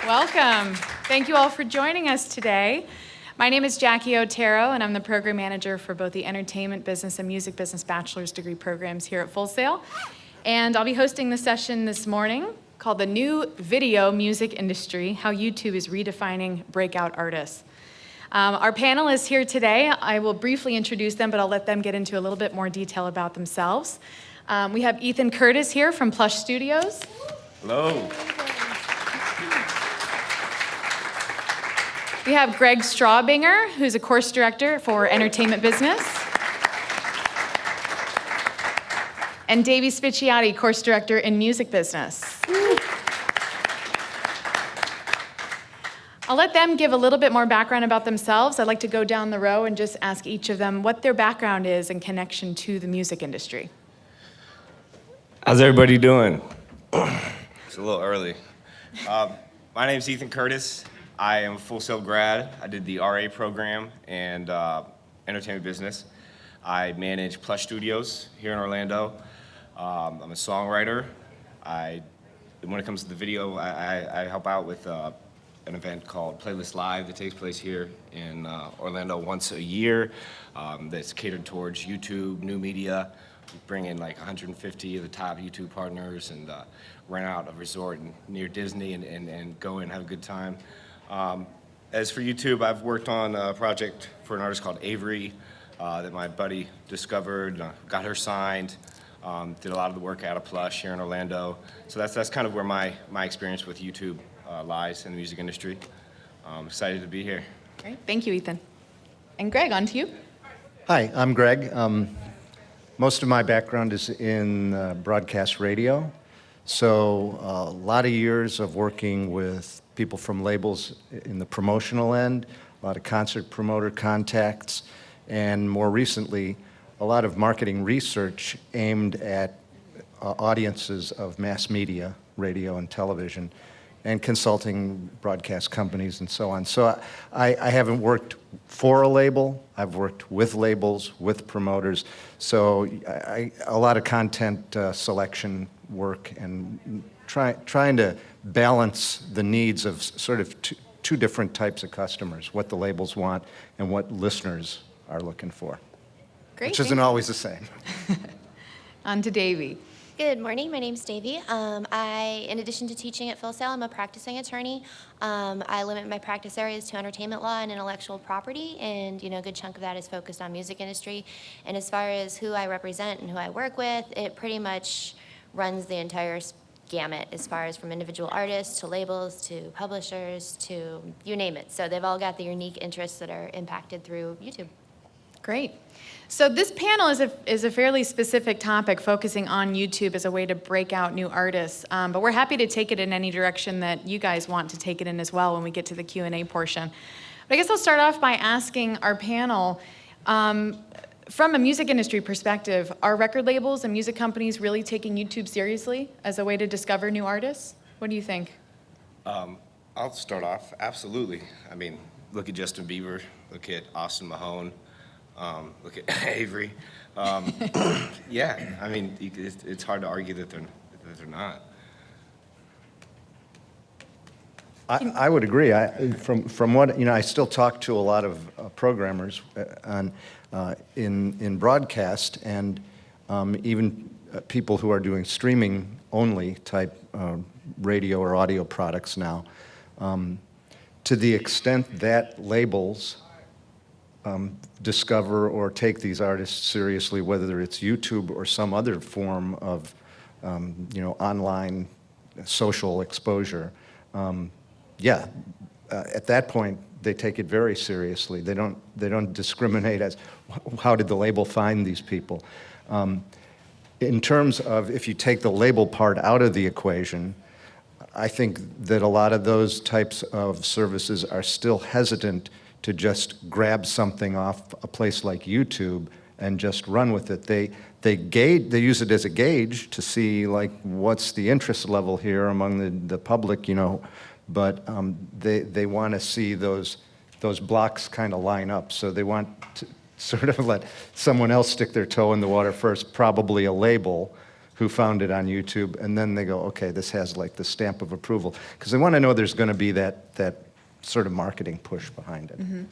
Welcome. Thank you all for joining us today. My name is Jackie Otero, and I'm the program manager for both the entertainment business and music business bachelor's degree programs here at Full Sail. And I'll be hosting the session this morning called The New Video Music Industry, How YouTube is Redefining Breakout Artists. Our panelists here today, I will briefly introduce them, but I'll let them get into a little bit more detail about themselves. We have Ethan Curtis here from Plush Studios. Hello. We have Greg Straubinger, who's a course director for entertainment business. And Davey Spicciati, course director in music business. I'll let them give a little bit more background about themselves. I'd like to go down the row and just ask each of them what their background is in connection to the music industry. How's everybody doing? It's a little early. My name's Ethan Curtis. I am a Full Sail grad. I did the RA program and entertainment business. I manage Plush Studios here in Orlando. I'm a songwriter. When it comes to the video, I help out with an event called Playlist Live that takes place here in Orlando once a year. That's catered towards YouTube, new media. We bring in like 150 of the top YouTube partners and rent out a resort near Disney and go in and have a good time. As for YouTube, I've worked on a project for an artist called Avery that my buddy discovered, got her signed, did a lot of the work out of Plush here in Orlando. So that's kind of where my experience with YouTube lies in the music industry. I'm excited to be here. Great, thank you, Ethan. And Greg, on to you. Hi, I'm Greg. Most of my background is in broadcast radio. So a lot of years of working with people from labels in the promotional end, a lot of concert promoter contacts, and more recently, a lot of marketing research aimed at audiences of mass media, radio and television, and consulting broadcast companies and so on. So I haven't worked for a label, I've worked with labels, with promoters, so a lot of content selection work and trying to balance the needs of sort of two different types of customers, what the labels want and what listeners are looking for. Great. Which isn't always the same. On to Davey. Good morning, my name's Davey. In addition to teaching at Full Sail, I'm a practicing attorney. I limit my practice areas to entertainment law and intellectual property, and a good chunk of that is focused on music industry. And as far as who I represent and who I work with, it pretty much runs the entire gamut as far as from individual artists to labels to publishers to you name it. So they've all got the unique interests that are impacted through YouTube. Great. So this panel is a fairly specific topic focusing on YouTube as a way to break out new artists, but we're happy to take it in any direction that you guys want to take it in as well when we get to the Q&A portion. But I guess I'll start off by asking our panel, from a music industry perspective, are record labels and music companies really taking YouTube seriously as a way to discover new artists? What do you think? I'll start off. Absolutely. I mean, look at Justin Bieber, look at Austin Mahone. Look at Avery. Yeah, I mean, it's hard to argue that they're not. I would agree. From what I still talk to a lot of programmers in broadcast, and even people who are doing streaming only type radio or audio products now. To the extent that labels discover or take these artists seriously, whether it's YouTube or some other form of online social exposure. At that point they take it very seriously. They don't discriminate as how did the label find these people. In terms of if you take the label part out of the equation, I think that a lot of those types of services are still hesitant to just grab something off a place like YouTube and just run with it. They use it as a gauge to see like what's the interest level here among the public, but they want to see those blocks kind of line up. So they want to sort of let someone else stick their toe in the water first, probably a label who found it on YouTube, and then they go, okay, this has like the stamp of approval, because they want to know there's going to be that sort of marketing push behind it. I think.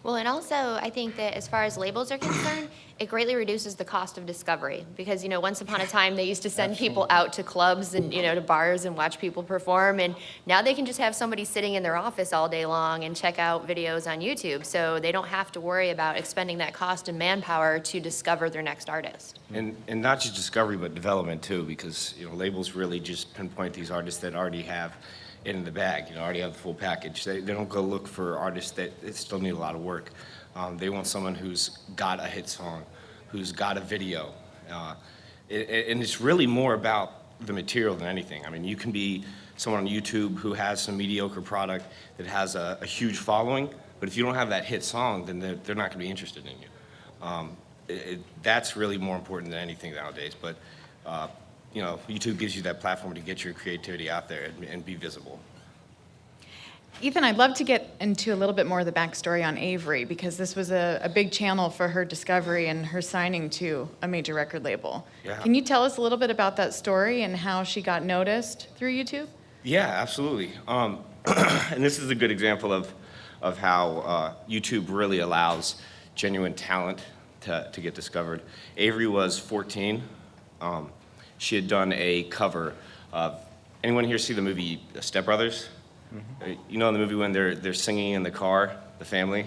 Well, and also, I think that as far as labels are concerned, it greatly reduces the cost of discovery because, once upon a time, they used to send people out to clubs and, to bars and watch people perform, and now they can just have somebody sitting in their office all day long and check out videos on YouTube, so they don't have to worry about expending that cost and manpower to discover their next artist. And not just discovery, but development too, because labels really just pinpoint these artists that already have it in the bag, already have the full package. They don't go look for artists that still need a lot of work. They want someone who's got a hit song, who's got a video. And it's really more about the material than anything. I mean, you can be someone on YouTube who has some mediocre product that has a huge following, but if you don't have that hit song, then they're not going to be interested in you. That's really more important than anything nowadays. But YouTube gives you that platform to get your creativity out there and be visible. Ethan, I'd love to get into a little bit more of the backstory on Avery, because this was a big channel for her discovery and her signing to a major record label. Yeah. Can you tell us a little bit about that story and how she got noticed through YouTube? Yeah, absolutely. And this is a good example of how YouTube really allows genuine talent to get discovered. Avery was 14. She had done a cover of, anyone here see the movie Step Brothers? Mm-hmm. You know, in the movie when they're singing in the car, the family?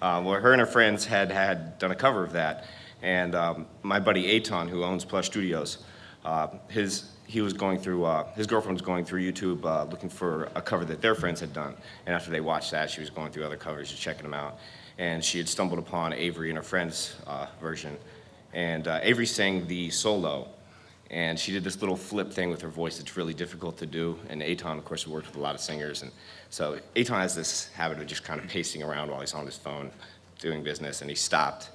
Well, her and her friends had done a cover of that. And my buddy Aton, who owns Plush Studios, his girlfriend was going through YouTube looking for a cover that their friends had done. And after they watched that, she was going through other covers and checking them out. And she had stumbled upon Avery and her friend's version. And Avery sang the solo. And she did this little flip thing with her voice that's really difficult to do. And Aton, of course, worked with a lot of singers. And so Aton has this habit of just kind of pacing around while he's on his phone doing business. And he stopped,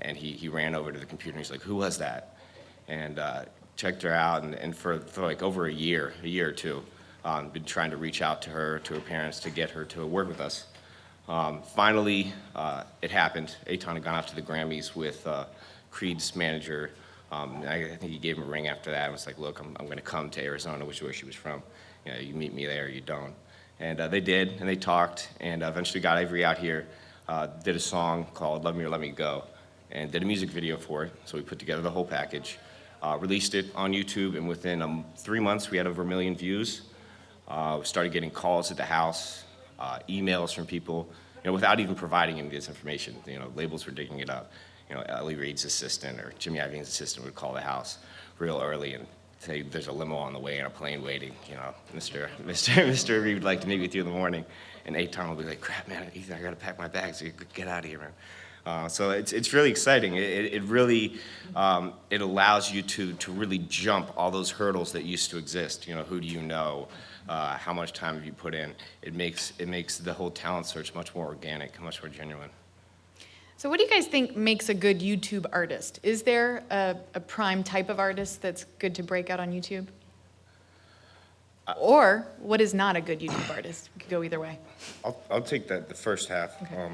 and he ran over to the computer, and he's like, "Who was that?" And checked her out. And for like over a year or two, been trying to reach out to her parents, to get her to work with us. Finally, it happened. Aton had gone out to the Grammys with Creed's manager. I think he gave him a ring after that and was like, "Look, I'm going to come to Arizona," which is where she was from. You meet me there, you don't. And they did, and they talked, and eventually got Avery out here, did a song called "Love Me or Let Me Go," and did a music video for it. So we put together the whole package, released it on YouTube, and within 3 months, we had over 1 million views. We started getting calls at the house, emails from people, without even providing any of this information. Labels were digging it up. Ellie Reed's assistant or Jimmy Iovine's assistant would call the house real early and say, "There's a limo on the way and a plane waiting. Mr. Reed would like to meet with you in the morning." And Aton will be like, "Crap, man, Ethan, I got to pack my bags. So get out of here, man." So it's really exciting. It really it allows you to really jump all those hurdles that used to exist. Who do you know? How much time have you put in? It makes the whole talent search much more organic, much more genuine. So what do you guys think makes a good YouTube artist? Is there a prime type of artist that's good to break out on YouTube? Or what is not a good YouTube artist? We could go either way. I'll take the first half. Okay.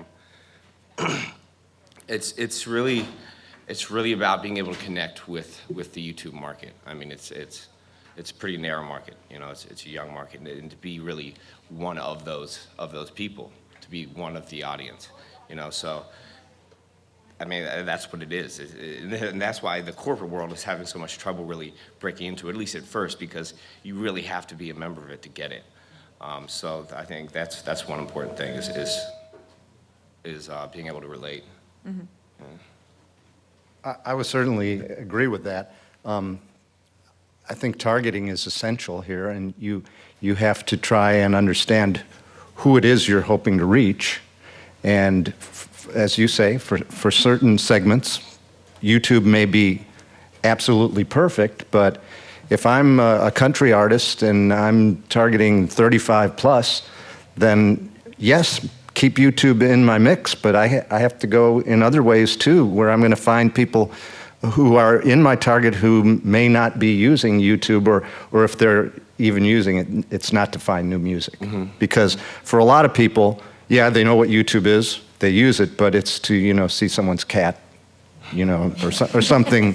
It's really about being able to connect with the YouTube market. I mean, it's a pretty narrow market. It's a young market, and to be really one of those people, to be one of the audience. So. I mean, that's what it is. And that's why the corporate world is having so much trouble really breaking into it, at least at first, because you really have to be a member of it to get it. So I think that's one important thing is being able to relate. Mm-hmm. Yeah. I would certainly agree with that. I think targeting is essential here, and you have to try and understand who it is you're hoping to reach. And as you say, for certain segments, YouTube may be absolutely perfect, but if I'm a country artist and I'm targeting 35 plus, then yes, keep YouTube in my mix, but I have to go in other ways too, where I'm going to find people who are in my target who may not be using YouTube, or if they're even using it, it's not to find new music. Mm-hmm. Because for a lot of people, yeah, they know what YouTube is, they use it, but it's to, see someone's cat, or something,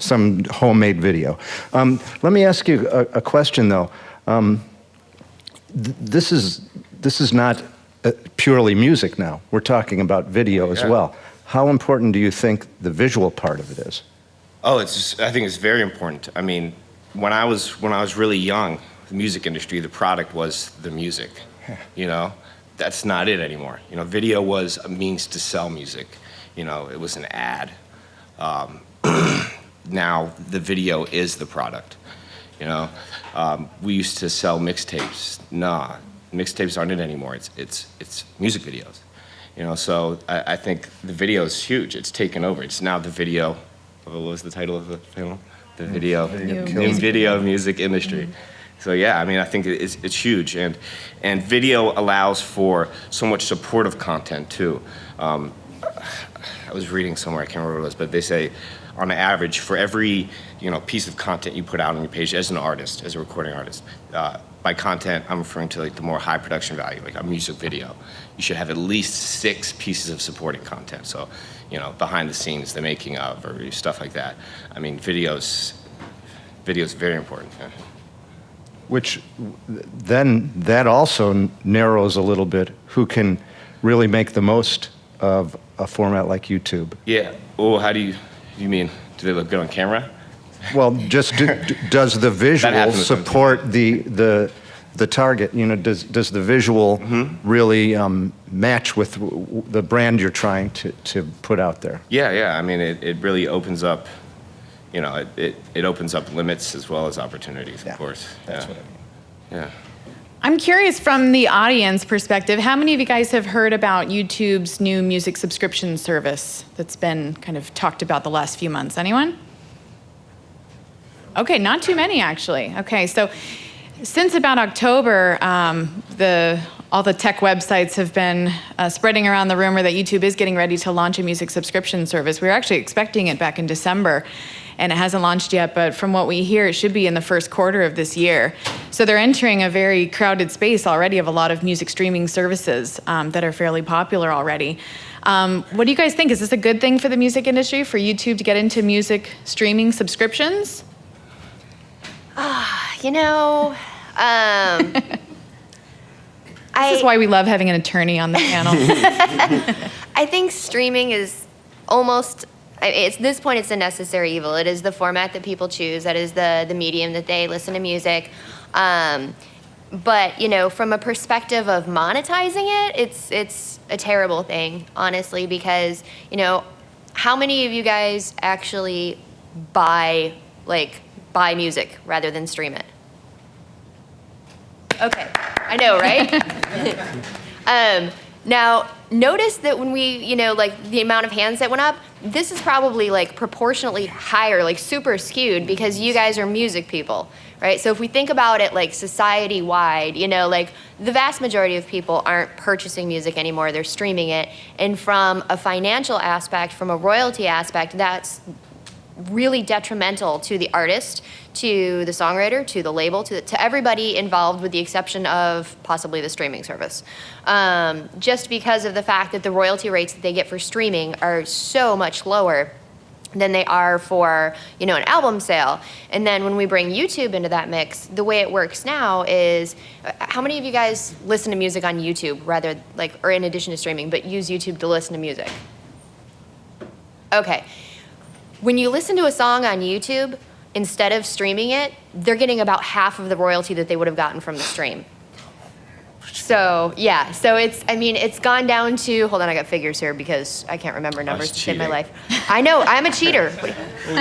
some homemade video. Let me ask you a question, though. This is not purely music now. We're talking about video as well. How important do you think the visual part of it is? Oh, I think it's very important. I mean, when I was really young, the music industry, the product was the music. You know, that's not it anymore. You know, video was a means to sell music. You know, it was an ad. Now the video is the product. You know, we used to sell mixtapes. Nah, mixtapes aren't it anymore. It's music videos. You know, so I think the video is huge. It's taken over. It's now the video. What was the title of the film? The video, new video music industry. So yeah, I mean, I think it's huge, and video allows for so much supportive content too. I was reading somewhere, I can't remember what it was, but they say, on average, for every piece of content you put out on your page as an artist, as a recording artist, by content, I'm referring to like the more high production value, like a music video. You should have at least 6 pieces of supporting content. So, behind the scenes, the making of, or stuff like that. I mean, video's very important. Yeah. Which then that also narrows a little bit who can really make the most of a format like YouTube. Yeah. Oh, how do you mean? Do they look good on camera? Well, just does the visual support the target? Does the visual really match with the brand you're trying to put out there? Yeah. I mean, it really opens up. It opens up limits as well as opportunities, of course. That's what I mean. Yeah. I'm curious from the audience perspective, how many of you guys have heard about YouTube's new music subscription service that's been kind of talked about the last few months? Anyone? Okay, not too many actually. Okay, so since about October, all the tech websites have been spreading around the rumor that YouTube is getting ready to launch a music subscription service. We were actually expecting it back in December, and it hasn't launched yet, but from what we hear, it should be in the first quarter of this year. So they're entering a very crowded space already of a lot of music streaming services that are fairly popular already. What do you guys think? Is this a good thing for the music industry, for YouTube to get into music streaming subscriptions? This is why we love having an attorney on the panel. I think streaming is almost, at this point, it's a necessary evil. It is the format that people choose. That is the medium that they listen to music. But, from a perspective of monetizing it, it's a terrible thing, honestly, because, how many of you guys actually buy music rather than stream it? Okay, I know, right? Now, notice that when we, the amount of hands that went up, this is probably proportionately higher, super skewed, because you guys are music people, right? So if we think about it society-wide, the vast majority of people aren't purchasing music anymore, they're streaming it. And from a financial aspect, from a royalty aspect, that's really detrimental to the artist, to the songwriter, to the label, to everybody involved, with the exception of possibly the streaming service. Just because of the fact that the royalty rates that they get for streaming are so much lower than they are for, an album sale. And then when we bring YouTube into that mix, the way it works now is, how many of you guys listen to music on YouTube rather, or in addition to streaming, but use YouTube to listen to music? Okay. When you listen to a song on YouTube, instead of streaming it, they're getting about half of the royalty that they would have gotten from the stream. So, yeah, it's gone down to, hold on, I got figures here because I can't remember numbers to save my life. I know, I'm a cheater.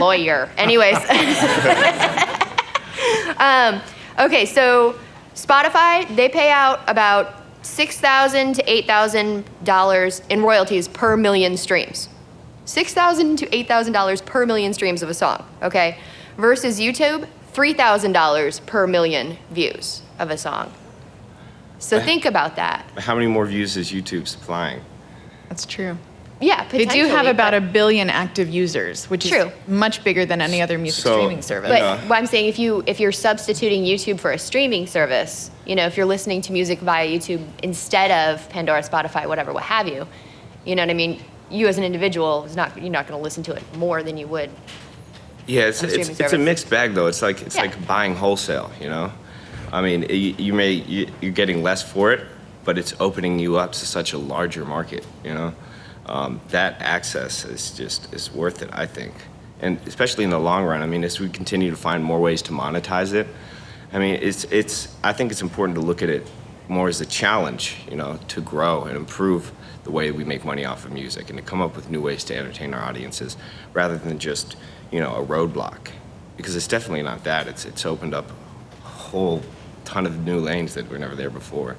Lawyer. Anyways. Okay, so Spotify, they pay out about $6,000 to $8,000 in royalties per million streams. $6,000 to $8,000 per million streams of a song, okay? Versus YouTube, $3,000 per million views of a song. So think about that. How many more views is YouTube supplying? That's true. Yeah, They potentially. do have about 1 billion active users, which is much bigger than any other music streaming service. But what I'm saying, if you're substituting YouTube for a streaming service, if you're listening to music via YouTube instead of Pandora, Spotify, whatever, what have you, you know what I mean? You as an individual, you're not going to listen to it more than you would Yeah, of streaming it's a service. mixed bag though. It's like Yeah. buying wholesale, you know. I mean, you're getting less for it, but it's opening you up to such a larger market, you know. That access is worth it, I think, and especially in the long run. I mean, as we continue to find more ways to monetize it, I mean, I think it's important to look at it more as a challenge, you know, to grow and improve the way we make money off of music and to come up with new ways to entertain our audiences rather than just, you know, a roadblock. Because it's definitely not that. It's opened up a whole ton of new lanes that were never there before.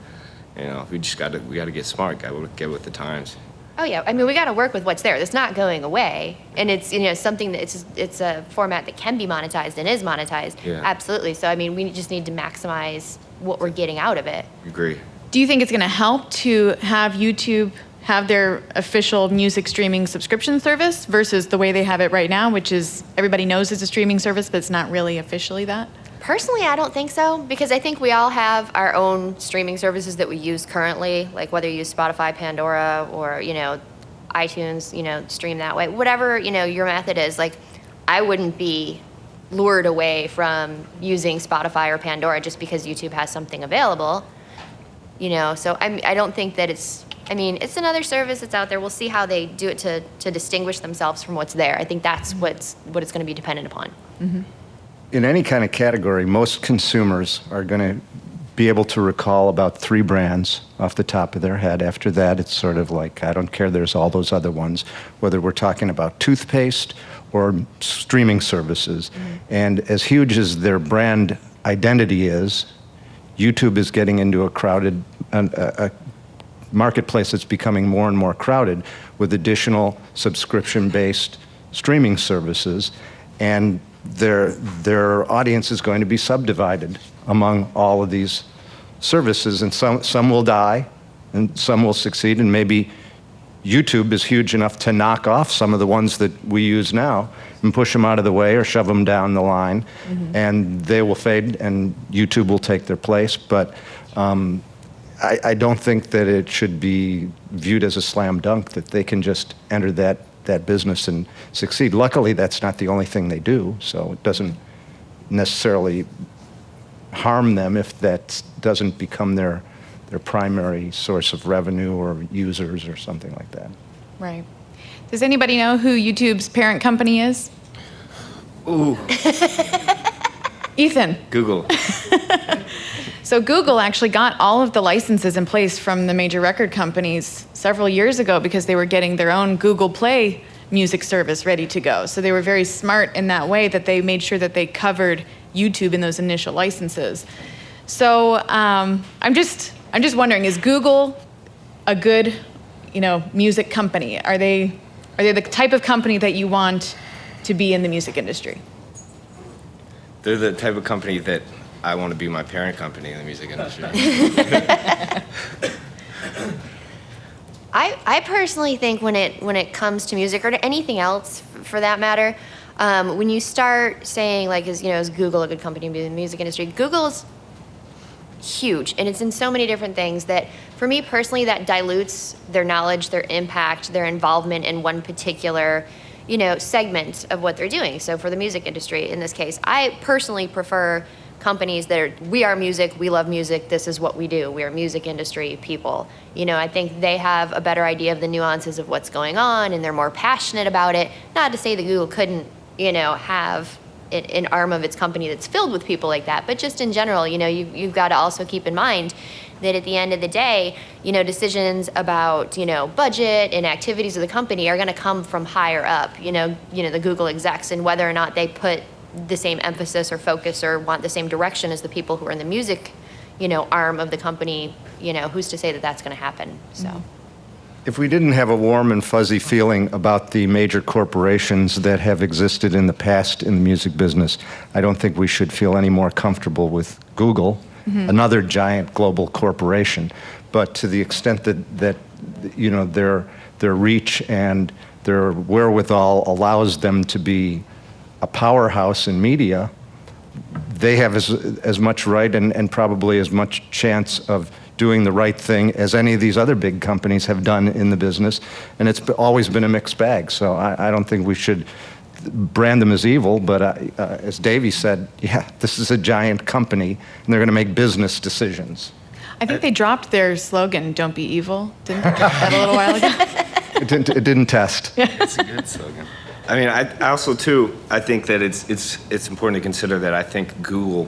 You know, we got to get smart, got to get with the times. Oh yeah, I mean, we got to work with what's there. It's not going away, and it's, you know, something that it's a format that can be monetized and is monetized. Yeah. Absolutely. So I mean, we just need to maximize what we're getting out of it. Agree. Do you think it's going to help to have YouTube have their official music streaming subscription service versus the way they have it right now, which is everybody knows it's a streaming service, but it's not really officially that? Personally, I don't think so, because I think we all have our own streaming services that we use currently, like whether you use Spotify, Pandora, or, you know, iTunes, you know, stream that way. Whatever, you know, your method is, like, I wouldn't be lured away from using Spotify or Pandora just because YouTube has something available, you know. So I don't think that it's another service that's out there. We'll see how they do it to distinguish themselves from what's there. I think that's what it's going to be dependent upon. Mm-hmm. In any kind of category, most consumers are going to be able to recall about 3 brands off the top of their head. After that, it's sort of like, I don't care, there's all those other ones, whether we're talking about toothpaste or streaming services. Mm-hmm. And as huge as their brand identity is, YouTube is getting into a crowded a marketplace that's becoming more and more crowded with additional subscription-based streaming services. And their audience is going to be subdivided among all of these services, and some will die and some will succeed, and maybe YouTube is huge enough to knock off some of the ones that we use now and push them out of the way or shove them down the line. Mm-hmm. And they will fade and YouTube will take their place. But I don't think that it should be viewed as a slam dunk that they can just enter that business and succeed. Luckily, that's not the only thing they do, so it doesn't necessarily harm them if that doesn't become their primary source of revenue or users or something like that. Right. Does anybody know who YouTube's parent company is? Ooh. Ethan. Google. So Google actually got all of the licenses in place from the major record companies several years ago because they were getting their own Google Play music service ready to go. So they were very smart in that way that they made sure that they covered YouTube in those initial licenses. So I'm just wondering, is Google a good, you know, music company? Are they the type of company that you want to be in the music industry? They're the type of company that I want to be my parent company in the music industry. I personally think when it comes to music or to anything else for that matter, when you start saying like, is Google a good company to be in the music industry? Google's huge, and it's in so many different things that for me personally that dilutes their knowledge, their impact, their involvement in one particular segment of what they're doing. So for the music industry in this case, I personally prefer companies that are, we are music, we love music, this is what we do, we are music industry people. I think they have a better idea of the nuances of what's going on, and they're more passionate about it. Not to say that Google couldn't, have an arm of its company that's filled with people like that, but just in general, you've got to also keep in mind that at the end of the day, decisions about, budget and activities of the company are going to come from higher up, the Google execs, and whether or not they put the same emphasis or focus or want the same direction as the people who are in the music, arm of the company, who's to say that that's going to happen? So. If we didn't have a warm and fuzzy feeling about the major corporations that have existed in the past in the music business, I don't think we should feel any more comfortable with Google, another giant global corporation. But to the extent that their reach and their wherewithal allows them to be a powerhouse in media, they have as much right and probably as much chance of doing the right thing as any of these other big companies have done in the business. And it's always been a mixed bag. So I don't think we should brand them as evil, but as Davey said, yeah, this is a giant company, and they're going to make business decisions. I think they dropped their slogan, "Don't be evil." Didn't they drop that a little while ago? It didn't test. It's a good slogan. I mean, I also too, I think that it's important to consider that I think Google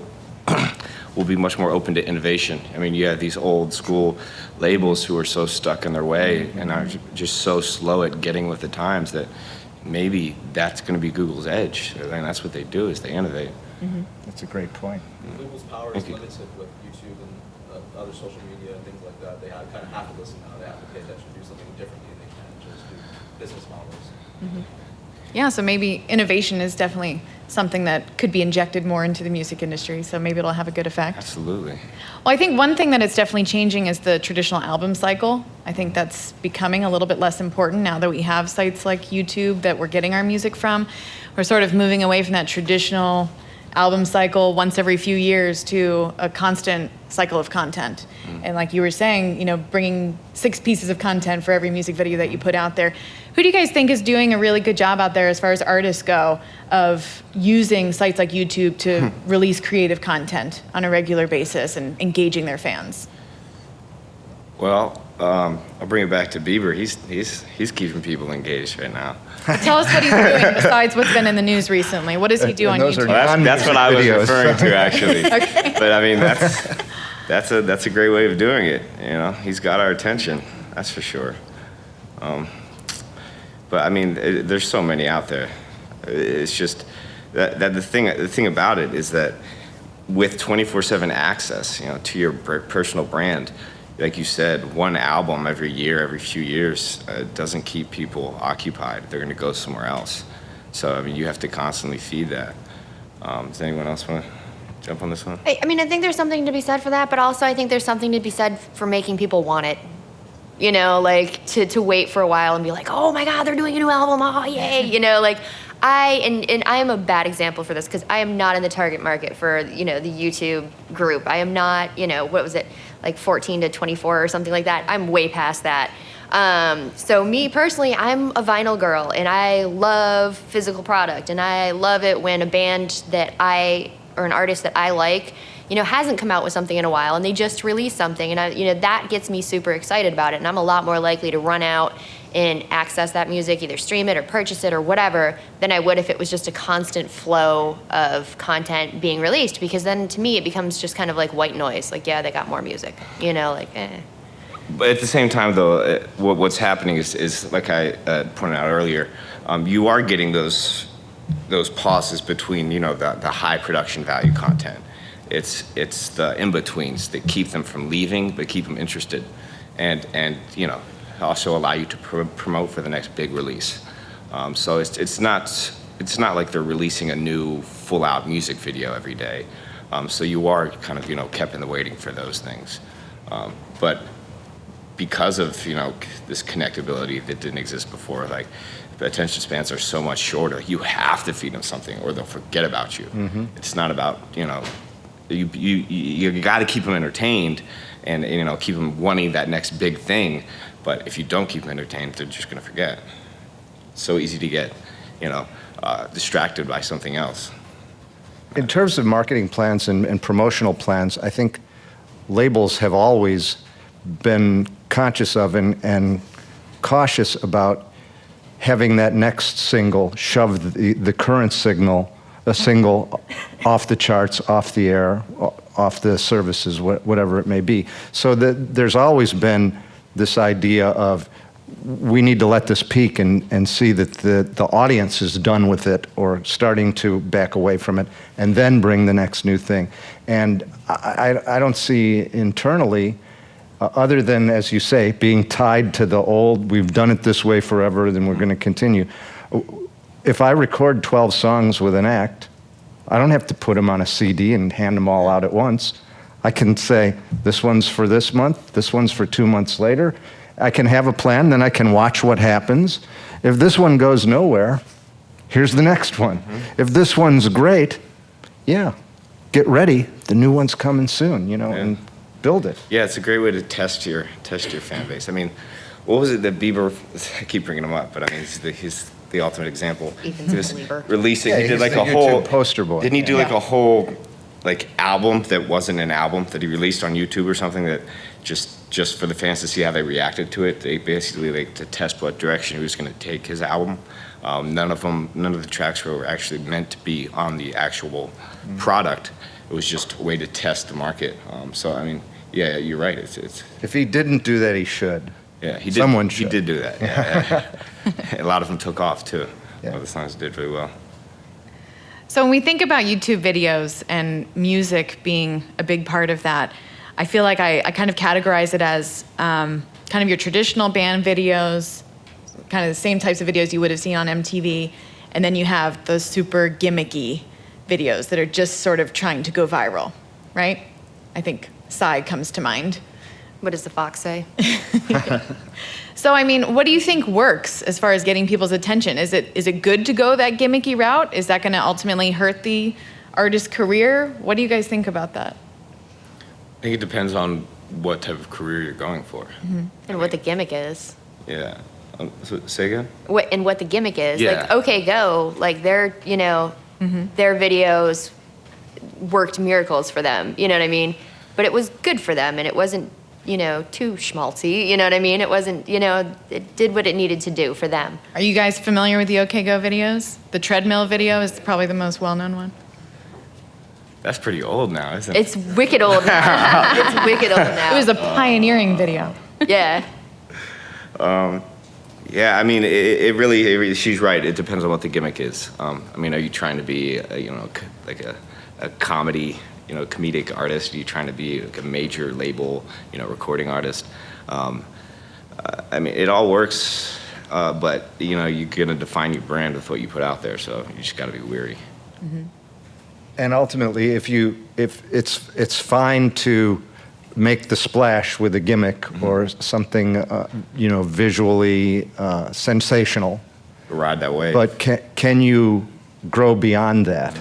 will be much more open to innovation. I mean, you have these old school labels who are so stuck in their way and are just so slow at getting with the times that maybe that's going to be Google's edge. And that's what they do, is they innovate. That's a great point. Google's power is limited with YouTube and other social media and things like that. They kind of have to listen now. They have to pay attention, do something differently, and they can't just do business models. Yeah, so maybe innovation is definitely something that could be injected more into the music industry, so maybe it'll have a good effect. Absolutely. Well, I think one thing that is definitely changing is the traditional album cycle. I think that's becoming a little bit less important now that we have sites like YouTube that we're getting our music from. We're sort of moving away from that traditional album cycle once every few years to a constant cycle of content. And like you were saying, you know, bringing 6 pieces of content for every music video that you put out there. Who do you guys think is doing a really good job out there as far as artists go of using sites like YouTube to release creative content on a regular basis and engaging their fans? Well, I'll bring it back to Bieber. He's keeping people engaged right now. Tell us what he's doing besides what's been in the news recently. What does he do on those are YouTube? That's what I was videos. referring to, actually. But I mean, that's a great way of doing it. You know, he's got our attention. That's for sure. But I mean, there's so many out there. It's just that the thing about it is that with 24/7 access, you know, to your personal brand, like you said, one album every year, every few years, doesn't keep people occupied. They're going to go somewhere else. So I mean, you have to constantly feed that. Does anyone else want to jump on this one? I mean, I think there's something to be said for that, but also I think there's something to be said for making people want it. You know, like to wait for a while and be like, oh my God, they're doing a new album, oh yay, you know, like and I am a bad example for this because I am not in the target market for, you know, the YouTube group. I am not, you know, what was it, like 14 to 24 or something like that. I'm way past that. So me personally, I'm a vinyl girl and I love physical product and I love it when a band or an artist that I like, you know, hasn't come out with something in a while and they just released something and you know, that gets me super excited about it and I'm a lot more likely to run out and access that music, either stream it or purchase it or whatever, than I would if it was just a constant flow of content being released because then to me it becomes just kind of like white noise, like yeah, they got more music, you know, like eh. But at the same time, though, what's happening is like I pointed out earlier, you are getting those pauses between, you know, the high production value content. It's the in-betweens that keep them from leaving, but keep them interested, and you know, also allow you to promote for the next big release. So it's not like they're releasing a new full-out music video every day. So you are kind of, you know, kept in the waiting for those things, but because of, you know, this connectability that didn't exist before, like the attention spans are so much shorter. You have to feed them something, or they'll forget about you. It's not about, you know, you got to keep them entertained, and you know, keep them wanting that next big thing. But if you don't keep them entertained, they're just going to forget. It's so easy to get, you know, distracted by something else. In terms of marketing plans and promotional plans, I think labels have always been conscious of and cautious about having that next single shove the current single off the charts, off the air, off the services, whatever it may be. So there's always been this idea of we need to let this peak and see that the audience is done with it or starting to back away from it and then bring the next new thing. And I don't see internally, other than, as you say, being tied to the old, we've done it this way forever, then we're going to continue. If I record 12 songs with an act, I don't have to put them on a CD and hand them all out at once. I can say, this one's for this month, this one's for 2 months later. I can have a plan, then I can watch what happens. If this one goes nowhere, here's the next one. If this one's great, yeah, get ready. The new one's coming soon, you know, and build it. Yeah, it's a great way to test your fan base. I mean, what was it that Bieber? I keep bringing him up, but I mean, the ultimate example. Ethan's He was a believer. releasing. Yeah, he did he's like the a whole YouTube poster boy. Didn't he do like Yeah. a whole like album that wasn't an album that he released on YouTube or something that just for the fans to see how they reacted to it? They basically like to test what direction he was going to take his album. None of the tracks were actually meant to be on the actual product. It was just a way to test the market. So I mean, yeah, you're right. It's If he didn't do that, he should. yeah, he did. Someone He should. did do that. Yeah. A lot of them took off too. Yeah. A lot of the songs did really well. So when we think about YouTube videos and music being a big part of that, I feel like I kind of categorize it as kind of your traditional band videos, kind of the same types of videos you would have seen on MTV, and then you have those super gimmicky videos that are just sort of trying to go viral, right? I think Psy comes to mind. What does the fox say? So, I mean, what do you think works as far as getting people's attention? Is it good to go that gimmicky route? Is that going to ultimately hurt the artist's career? What do you guys think about that? I think it depends on what type of career you're going for. And what the gimmick is. Yeah. So, say again? What the gimmick is. Yeah. Like, OK Go, like their, you know, their videos worked miracles for them, you know what I mean? But it was good for them, and it wasn't, you know, too schmaltzy, you know what I mean? It wasn't, you know, it did what it needed to do for them. Are you guys familiar with the OK Go videos? The treadmill video is probably the most well-known one. That's pretty old now, isn't it? It's wicked old now. It's wicked old now. It was a pioneering video. Yeah. Yeah, I mean, it really, she's right. It depends on what the gimmick is. I mean, are you trying to be, like a comedy, comedic artist? Are you trying to be like a major label, recording artist? I mean, it all works, but, you're going to define your brand with what you put out there, so you just got to be weary. And ultimately, if it's fine to make the splash with a gimmick or something, visually sensational. Ride that way. But can you grow beyond that?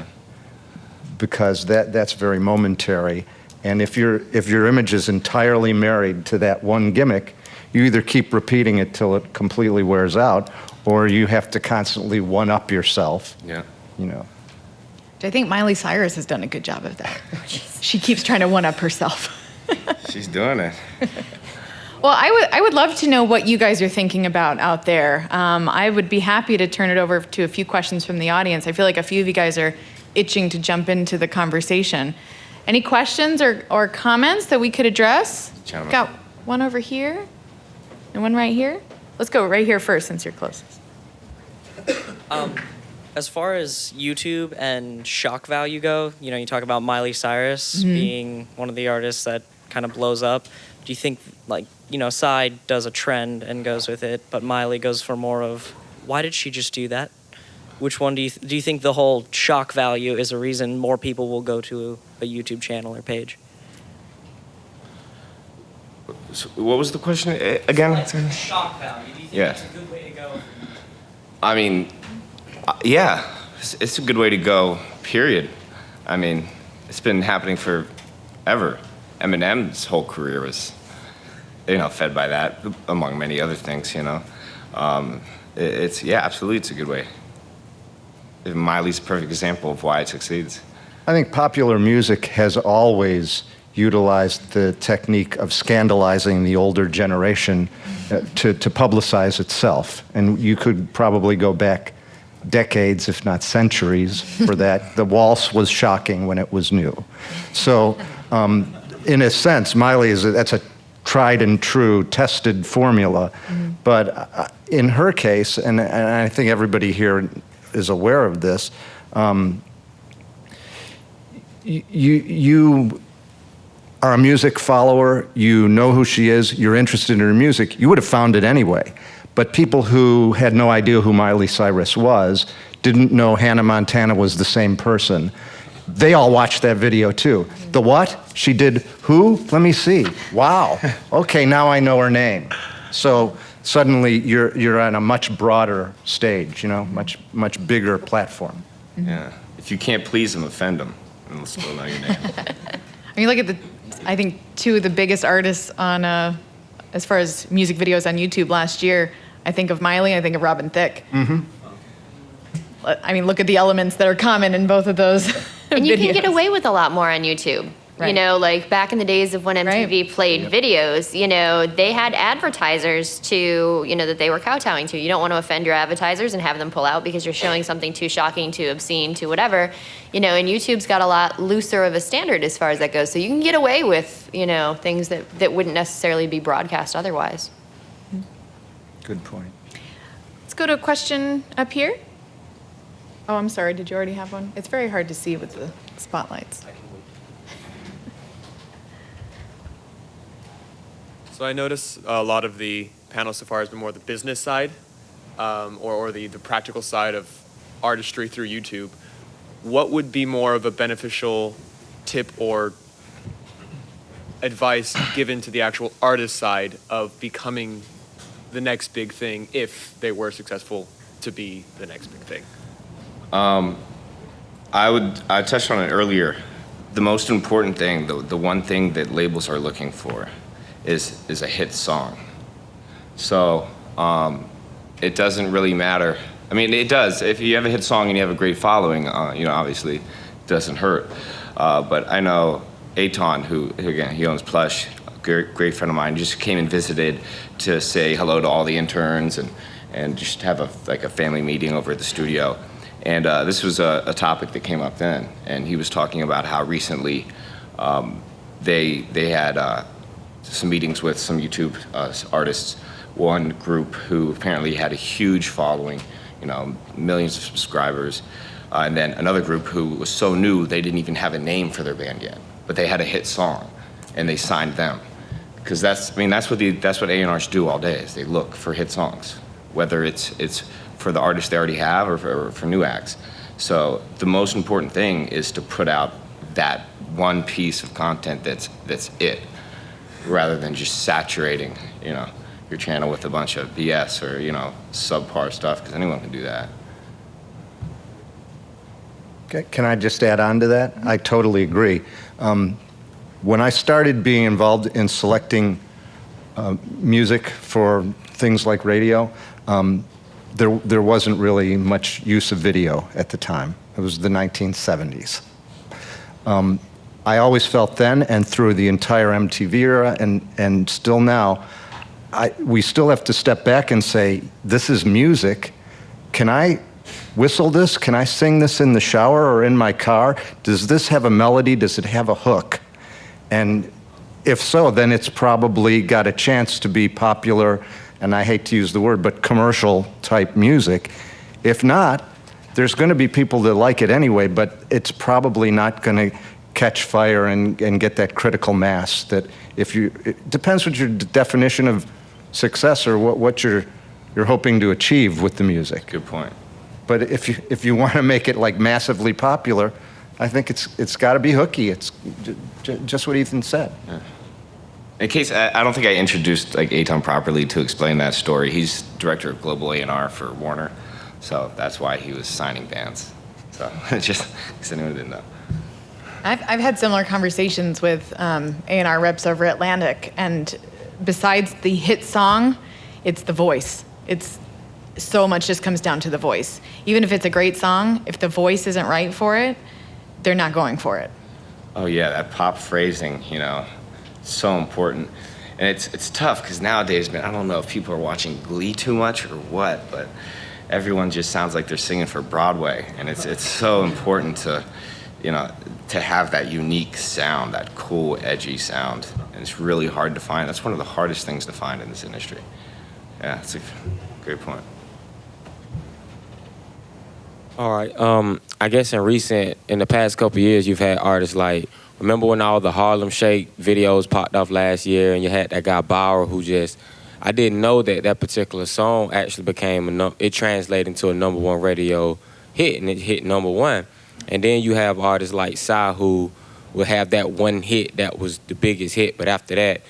Because that's very momentary. And if your image is entirely married to that one gimmick, you either keep repeating it till it completely wears out, or you have to constantly one-up yourself. Yeah. I think Miley Cyrus has done a good job of that. She keeps trying to one-up herself. She's doing it. Well, I would love to know what you guys are thinking about out there. I would be happy to turn it over to a few questions from the audience. I feel like a few of you guys are itching to jump into the conversation. Any questions or comments that we could address? Gentlemen. Got one over here and one right here. Let's go right here first since you're closest. As far as YouTube and shock value go, you talk about Miley Cyrus being one of the artists that kind of blows up. Do you think, Psy does a trend and goes with it, but Miley goes for more of, why did she just do that? Which one do you think the whole shock value is a reason more people will go to a YouTube channel or page? So what was the question again? Shock value. Do you think Yeah. it's a good way to go? I mean, yeah, it's a good way to go, period. I mean, it's been happening forever. Eminem's whole career was, fed by that, among many other things, absolutely, it's a good way. Miley's a perfect example of why it succeeds. I think popular music has always utilized the technique of scandalizing the older generation to publicize itself. And you could probably go back decades, if not centuries, for that. The waltz was shocking when it was new. So, in a sense, Miley that's a tried and true, tested formula. But in her case, and I think everybody here is aware of this, you are a music follower, you know who she is, you're interested in her music, you would have found it anyway. But people who had no idea who Miley Cyrus was, didn't know Hannah Montana was the same person, they all watched that video too. The what? She did who? Let me see. Wow. Okay, now I know her name. So suddenly you're on a much broader stage, much bigger platform. Yeah. If you can't please them, offend them, and they'll still know your name. I mean, look at I think two of the biggest artists on, as far as music videos on YouTube last year. I think of Miley, I think of Robin Thicke. I mean, look at the elements that are common in both of those And you can videos. get away with a lot more on YouTube. You Right. know, like back in the days of when MTV played videos, you know, they had advertisers to, you know, that they were kowtowing to. You don't want to offend your advertisers and have them pull out because you're showing something too shocking, too obscene, too whatever. You know, and YouTube's got a lot looser of a standard as far as that goes. So you can get away with, you know, things that wouldn't necessarily be broadcast otherwise. Good point. Let's go to a question up here. Oh, I'm sorry. Did you already have one? It's very hard to see with the spotlights. So I notice a lot of the panel so far has been more the business side, or the practical side of artistry through YouTube. What would be more of a beneficial tip or advice given to the actual artist side of becoming the next big thing if they were successful to be the next big thing? I touched on it earlier. The most important thing, the one thing that labels are looking for is a hit song. So it doesn't really matter. I mean, it does. If you have a hit song and you have a great following, you know, obviously it doesn't hurt. But I know Aton, who again, he owns Plush, a great friend of mine, just came and visited to say hello to all the interns and just have a family meeting over at the studio. And this was a topic that came up then, and he was talking about how recently they had some meetings with some YouTube artists. One group who apparently had a huge following, you know, millions of subscribers, and then another group who was so new they didn't even have a name for their band yet, but they had a hit song, and they signed them. Because that's what A&Rs do all day, is they look for hit songs, whether it's for the artists they already have or for new acts. So the most important thing is to put out that one piece of content that's it, rather than just saturating, you know, your channel with a bunch of BS or, you know, subpar stuff, because anyone can do that. Okay, can I just add on to that? I totally agree. When I started being involved in selecting music for things like radio, there wasn't really much use of video at the time. It was the 1970s. I always felt then and through the entire MTV era and still now, we still have to step back and say, this is music. Can I whistle this? Can I sing this in the shower or in my car? Does this have a melody? Does it have a hook? And if so, then it's probably got a chance to be popular, and I hate to use the word, but commercial type music. If not, there's going to be people that like it anyway, but it's probably not going to catch fire and get that critical mass that it depends what your definition of success or what you're hoping to achieve with the music. Good point. But if you want to make it like massively popular, I think it's got to be hooky. It's just what Ethan said. Yeah. In case, I don't think I introduced like Aton properly to explain that story. He's director of global A&R for Warner, so that's why he was signing bands. So just because anyone didn't know. I've had similar conversations with A&R reps over Atlantic, and besides the hit song, it's the voice. It's so much just comes down to the voice. Even if it's a great song, if the voice isn't right for it, they're not going for it. Oh yeah, that pop phrasing, you know, so important. And it's tough because nowadays, man, I don't know if people are watching Glee too much or what, but everyone just sounds like they're singing for Broadway, and it's so important to, you know, to have that unique sound, that cool, edgy sound. And it's really hard to find. That's one of the hardest things to find in this industry. Yeah, it's a great point. All right. I guess in the past couple of years, you've had artists like, remember when all the Harlem Shake videos popped off last year, and you had that guy Bauer who I didn't know that particular song actually became it translated into a #1 radio hit, and it hit #1. And then you have artists like Psy who will have that one hit that was the biggest hit, but after that,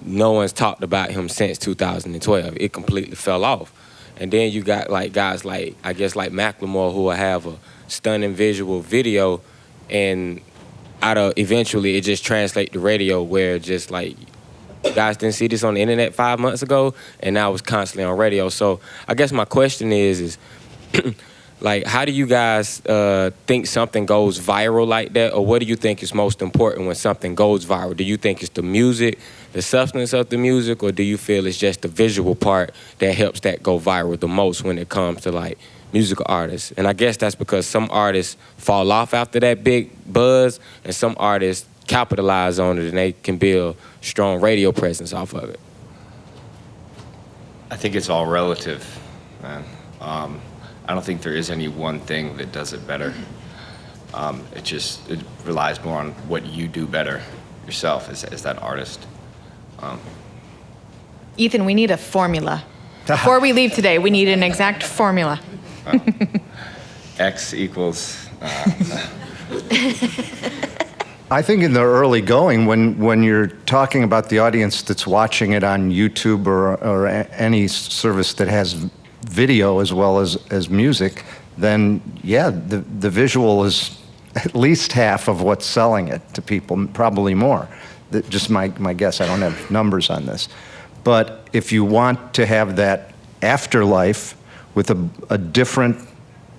no one's talked about him since 2012. It completely fell off. And then you got like guys like, I guess like Macklemore, who will have a stunning visual video, and eventually it just translates to radio, where just like, you guys didn't see this on the internet 5 months ago, and now it's constantly on radio. So I guess my question is Like, how do you guys think something goes viral like that? Or what do you think is most important when something goes viral? Do you think it's the music, the substance of the music, or do you feel it's just the visual part that helps that go viral the most when it comes to, like, musical artists? And I guess that's because some artists fall off after that big buzz, and some artists capitalize on it and they can build strong radio presence off of it. I think it's all relative, man. I don't think there is any one thing that does it better. It relies more on what you do better yourself as that artist. Ethan, we need a formula. Before we leave today, we need an exact formula. X equals. I think in the early going, when you're talking about the audience that's watching it on YouTube or any service that has video as well as music, then yeah, the visual is at least half of what's selling it to people, probably more. Just my guess, I don't have numbers on this. But if you want to have that afterlife with a different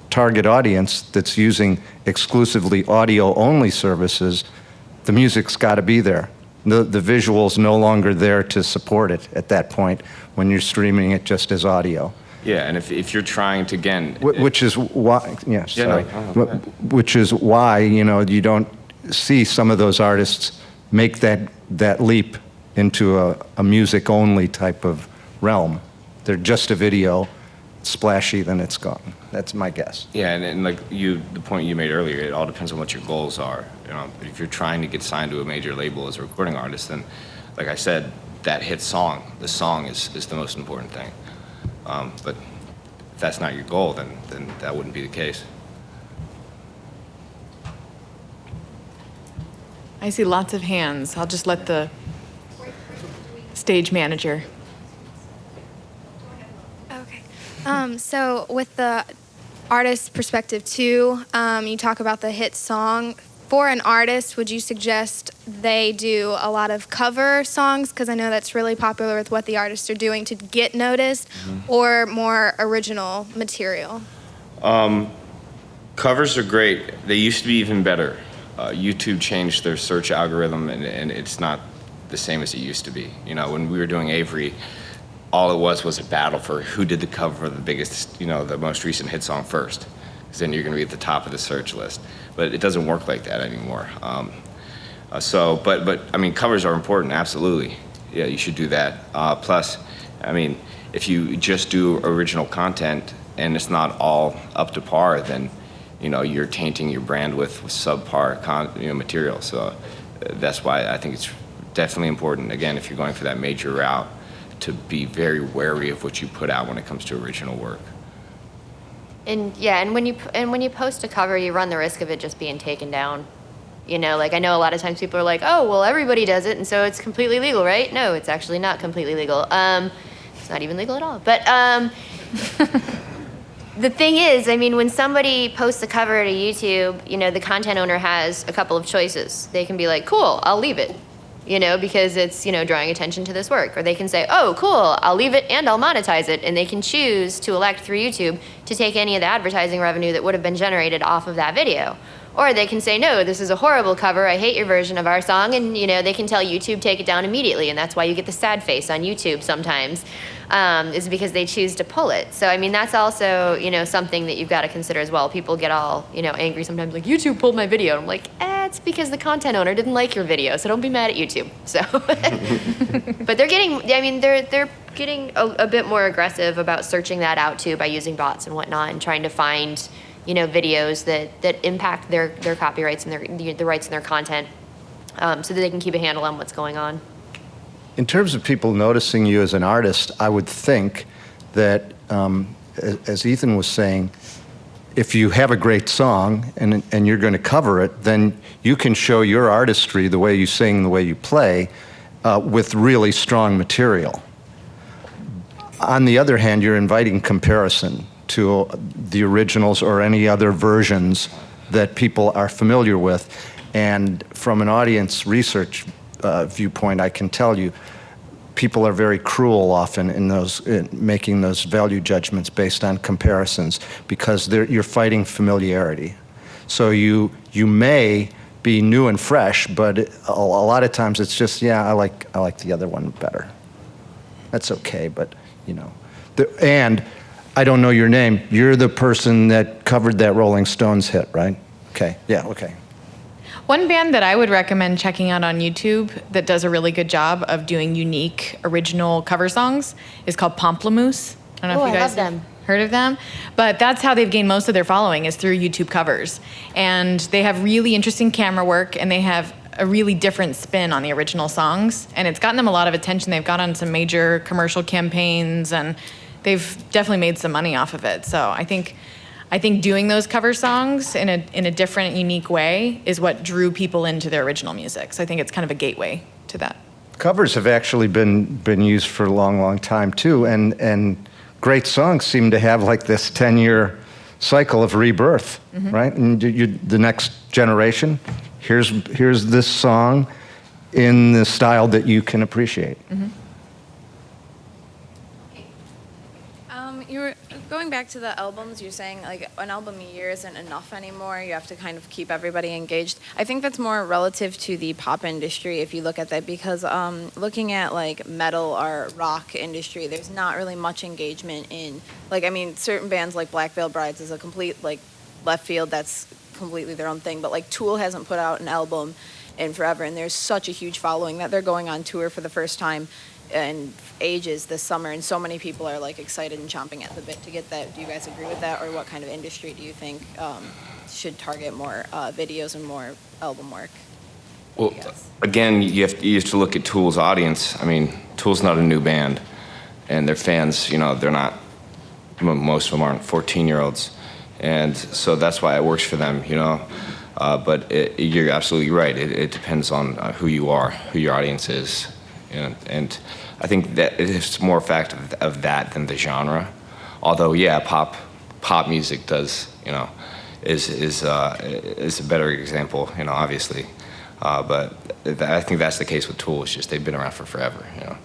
target audience that's using exclusively audio-only services, the music's got to be there. The visual's no longer there to support it at that point when you're streaming it just as audio. Yeah, and if you're trying to, again... Which is why, yeah, sorry. No, Which is why, you don't see some of those artists make that leap into a music-only type of realm. They're just a video, splashy, then it's gone. That's my guess. Yeah, and like the point you made earlier, it all depends on what your goals are. If you're trying to get signed to a major label as a recording artist, then, like I said, that hit song, the song is the most important thing. But if that's not your goal, then that wouldn't be the case. I see lots of hands. I'll just let the stage manager. Okay. So with the artist's perspective too, you talk about the hit song. For an artist, would you suggest they do a lot of cover songs? Because I know that's really popular with what the artists are doing to get noticed, or more original material? Covers are great. They used to be even better. YouTube changed their search algorithm, and it's not the same as it used to be. When we were doing Avery, all it was a battle for who did the cover of the biggest, the most recent hit song first. Because then you're going to be at the top of the search list. But it doesn't work like that anymore. But I mean, covers are important, absolutely. Yeah, you should do that. Plus, I mean, if you just do original content and it's not all up to par, then you're tainting your brand with subpar material. So that's why I think it's definitely important. Again, if you're going for that major route, to be very wary of what you put out when it comes to original work. And yeah, and when you post a cover, you run the risk of it just being taken down. Like I know a lot of times people are like, oh, well, everybody does it, and so it's completely legal, right? No, it's actually not completely legal. It's not even legal at all. But the thing is, I mean, when somebody posts a cover to YouTube, the content owner has a couple of choices. They can be like, cool, I'll leave it, because it's, drawing attention to this work. Or they can say, oh, cool, I'll leave it and I'll monetize it. And they can choose to elect through YouTube to take any of the advertising revenue that would have been generated off of that video. Or they can say, no, this is a horrible cover, I hate your version of our song, and they can tell YouTube, take it down immediately, and that's why you get the sad face on YouTube sometimes, is because they choose to pull it. So, I mean, that's also, something that you've got to consider as well. People get all, angry sometimes, like, YouTube pulled my video. And I'm like, it's because the content owner didn't like your video, so don't be mad at YouTube. So, but they're getting a bit more aggressive about searching that out too by using bots and whatnot and trying to find videos that impact their copyrights and the rights in their content, so that they can keep a handle on what's going on. In terms of people noticing you as an artist, I would think that, as Ethan was saying, if you have a great song and you're going to cover it, then you can show your artistry, the way you sing, the way you play, with really strong material. On the other hand, you're inviting comparison to the originals or any other versions that people are familiar with. And from an audience research viewpoint, I can tell you, people are very cruel often in making those value judgments based on comparisons because you're fighting familiarity. So you may be new and fresh, but a lot of times it's just, yeah, I like the other one better. That's okay, but you know. And I don't know your name. You're the person that covered that Rolling Stones hit, right? Okay, yeah, okay. One band that I would recommend checking out on YouTube that does a really good job of doing unique, original cover songs is called Pomplamoose. I don't know if you guys love them. heard of them, but that's how they've gained most of their following is through YouTube covers. And they have really interesting camera work, and they have a really different spin on the original songs, and it's gotten them a lot of attention. They've got on some major commercial campaigns, and they've definitely made some money off of it. So I think doing those cover songs in a different, unique way is what drew people into their original music. So I think it's kind of a gateway to that. Covers have actually been used for a long, long time too, and great songs seem to have like this 10-year cycle of rebirth, right? And the next generation, here's this song in the style that you can appreciate. You were going back to the albums. You're saying like an album a year isn't enough anymore. You have to kind of keep everybody engaged. I think that's more relative to the pop industry if you look at that, because looking at like metal or rock industry, there's not really much engagement in, like, I mean, certain bands like Black Veil Brides is a complete like left field. That's completely their own thing. But like Tool hasn't put out an album in forever, and there's such a huge following that they're going on tour for the first time in ages this summer, and so many people are like excited and chomping at the bit to get that. Do you guys agree with that, or what kind of industry do you think should target more videos and more album work? Well, again, you have to look at Tool's audience. I mean, Tool's not a new band, and their fans, you know, they're not, most of them aren't 14-year-olds, and so that's why it works for them, you know. But you're absolutely right. It depends on who you are, who your audience is. And I think that it's more a fact of that than the genre. Although, yeah, pop music does, you know, is a better example, you know, obviously. But I think that's the case with Tool. It's just they've been around for forever, you know.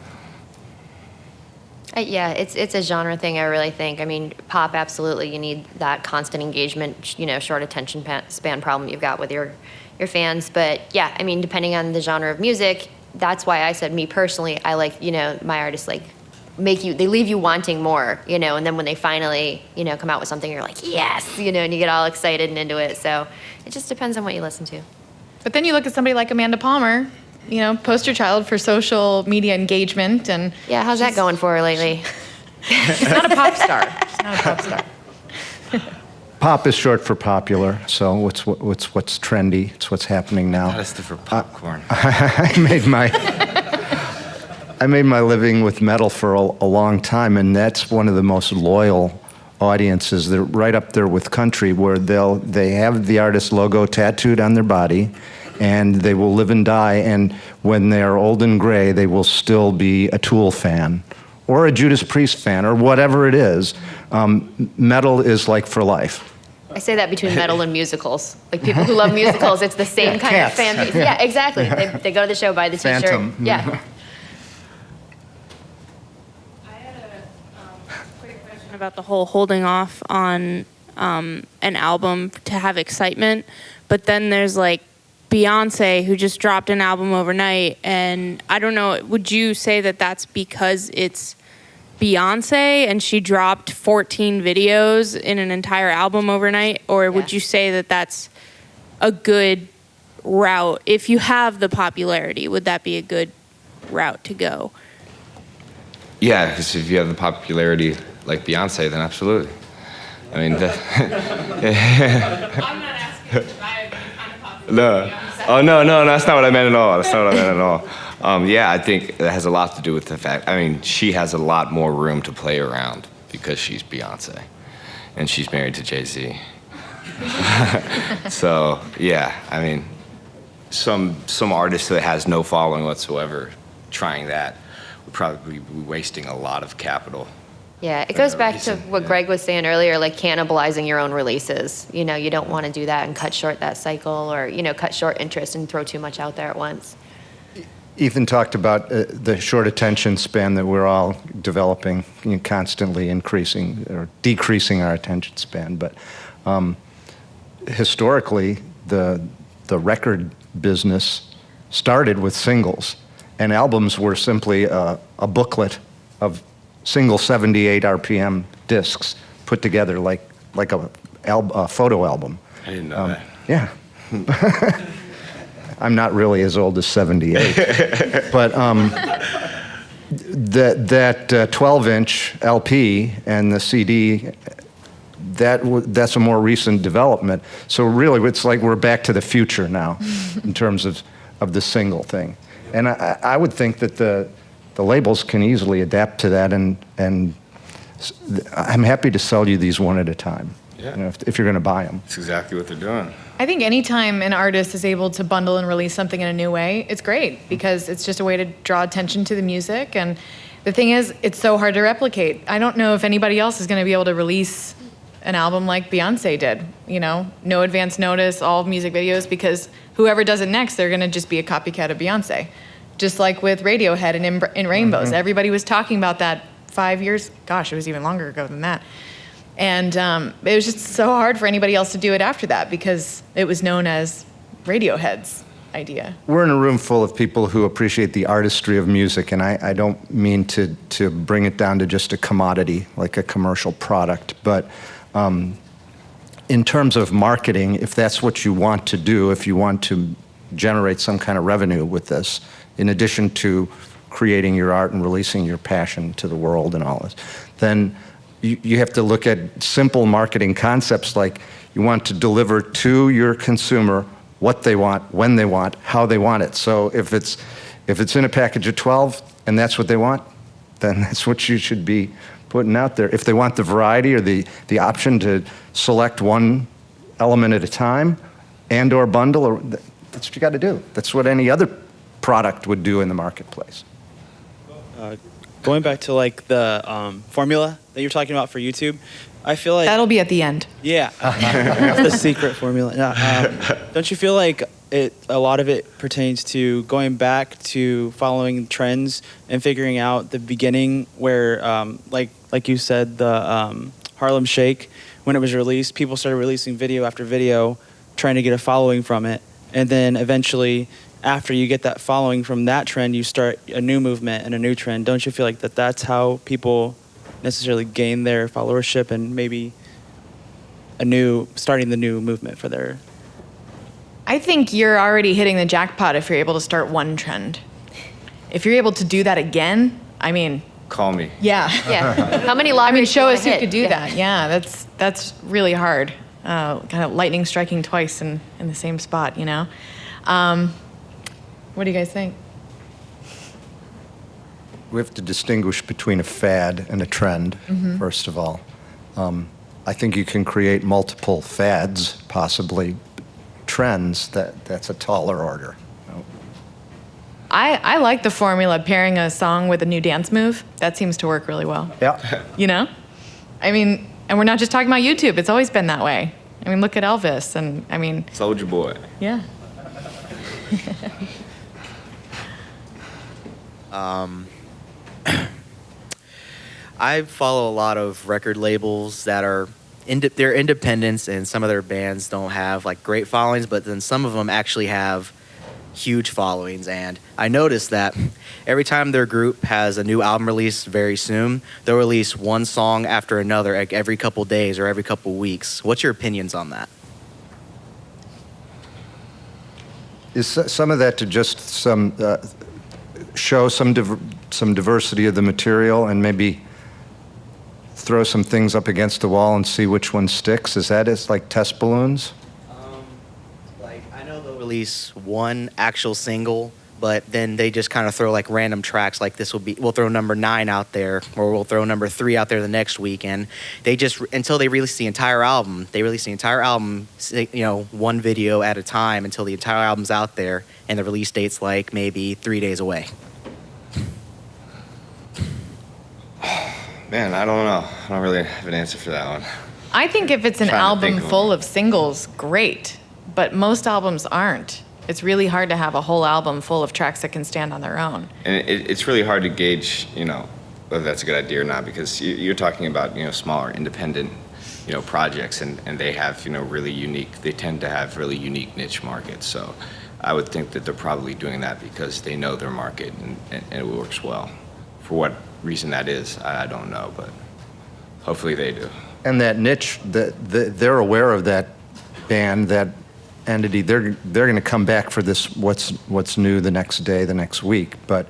Yeah, it's a genre thing, I really think. I mean, pop, absolutely, you need that constant engagement, you know, short attention span problem you've got with your fans. But yeah, I mean, depending on the genre of music, that's why I said, me personally, I like, you know, my artists like they leave you wanting more, you know, and then when they finally, you know, come out with something, you're like, yes, you know, and you get all excited and into it. So it just depends on what you listen to. But then you look at somebody like Amanda Palmer, you know, poster child for social media engagement, and yeah, how's that going for her lately? she's not a pop star. She's not a pop star. Pop is short for popular, so what's trendy? It's what's happening now. That is for popcorn. I made my living with metal for a long time, and that's one of the most loyal audiences. They're right up there with country, where they have the artist logo tattooed on their body, and they will live and die. And when they are old and gray, they will still be a Tool fan, or a Judas Priest fan, or whatever it is. Metal is like for life. I say that between metal and musicals. Like people who love musicals, it's the same kind of fan base. Yeah, exactly. They go to the show, buy the T-shirt. Phantom. Yeah. I had a quick question about the whole holding off on an album to have excitement, but then there's like Beyonce, who just dropped an album overnight, and I don't know, would you say that that's because it's Beyonce and she dropped 14 videos in an entire album overnight, or would you say that that's a good route? If you have the popularity, would that be a good route to go? Yeah, because if you have the popularity like Beyonce, then absolutely. I mean, I'm not asking if I have kind of popular. no. Oh, no, that's not what I meant at all. That's not what I meant at all. Yeah, I think it has a lot to do with the fact, I mean, she has a lot more room to play around because she's Beyonce, and she's married to Jay-Z. So, yeah, I mean, some artist that has no following whatsoever trying that would probably be wasting a lot of capital. Yeah, it goes back to what Greg was saying earlier, like cannibalizing your own releases. You know, you don't want to do that and cut short that cycle, or, you know, cut short interest and throw too much out there at once. Ethan talked about the short attention span that we're all developing, constantly increasing or decreasing our attention span. But historically, the record business started with singles, and albums were simply a booklet of single 78 RPM discs put together like a photo album. I didn't know that. Yeah. I'm not really as old as 78, but that 12-inch LP and the CD, that's a more recent development. So really, it's like we're back to the future now in terms of the single thing. And I would think that the labels can easily adapt to that, and I'm happy to sell you these one at a time. Yeah. You know, if you're going to buy them. That's exactly what they're doing. I think anytime an artist is able to bundle and release something in a new way, it's great because it's just a way to draw attention to the music. And the thing is, it's so hard to replicate. I don't know if anybody else is going to be able to release an album like Beyonce did, you know, no advance notice, all music videos, because whoever does it next, they're going to just be a copycat of Beyonce. Just like with Radiohead and In Rainbows. Everybody was talking about that 5 years. Gosh, it was even longer ago than that. And it was just so hard for anybody else to do it after that because it was known as Radiohead's idea. We're in a room full of people who appreciate the artistry of music, and I don't mean to bring it down to just a commodity, like a commercial product, but in terms of marketing, if that's what you want to do, if you want to generate some kind of revenue with this, in addition to creating your art and releasing your passion to the world and all this, then you have to look at simple marketing concepts like you want to deliver to your consumer what they want, when they want, how they want it. So if it's in a package of 12 and that's what they want, then that's what you should be putting out there. If they want the variety or the option to select one element at a time and or bundle, or that's what you got to do. That's what any other product would do in the marketplace. Going back to like the formula that you're talking about for YouTube, I feel like That'll be at the end. yeah, the secret formula. No, don't you feel like a lot of it pertains to going back to following trends and figuring out the beginning where, like you said, the Harlem Shake, when it was released, people started releasing video after video, trying to get a following from it, and then eventually, after you get that following from that trend, you start a new movement and a new trend. Don't you feel like that's how people necessarily gain their followership and maybe starting the new movement for their... I think you're already hitting the jackpot if you're able to start one trend. If you're able to do that again, I mean... Call me. Yeah. Yeah. How many I lotteries mean, do show you us who wanna could do hit? that. Yeah, that's really hard. Kind of lightning striking twice in the same spot, you know? What do you guys think? We have to distinguish between a fad and a trend, first of all. I think you can create multiple fads, possibly trends. That's a taller order. I like the formula pairing a song with a new dance move. That seems to work really well. Yeah. You know? I mean, and we're not just talking about YouTube. It's always been that way. I mean, look at Elvis, and I mean... Soldier Boy. Yeah. I follow a lot of record labels that are they're independents, and some of their bands don't have like great followings, but then some of them actually have huge followings. And I noticed that every time their group has a new album release very soon, they'll release one song after another like every couple days or every couple weeks. What's your opinions on that? Is some of that to just show some diversity of the material and maybe throw some things up against the wall and see which one sticks? Is that it's like test balloons? Like I know they'll release one actual single, but then they just kind of throw like random tracks. Like we'll throw number 9 out there, or we'll throw number 3 out there the next week, and they just until they release the entire album. They release the entire album, one video at a time until the entire album's out there, and the release date's like maybe 3 days away. Man, I don't know. I don't really have an answer for that one. I think if it's an Trying to album think of full one. of singles, great. But most albums aren't. It's really hard to have a whole album full of tracks that can stand on their own. And it's really hard to gauge, whether that's a good idea or not, because you're talking about, smaller independent, projects, and they have, they tend to have really unique niche markets. So I would think that they're probably doing that because they know their market and it works well. For what reason that is, I don't know, but hopefully they do. And that niche, they're aware of that band, that entity. They're going to come back for this what's new the next day, the next week. But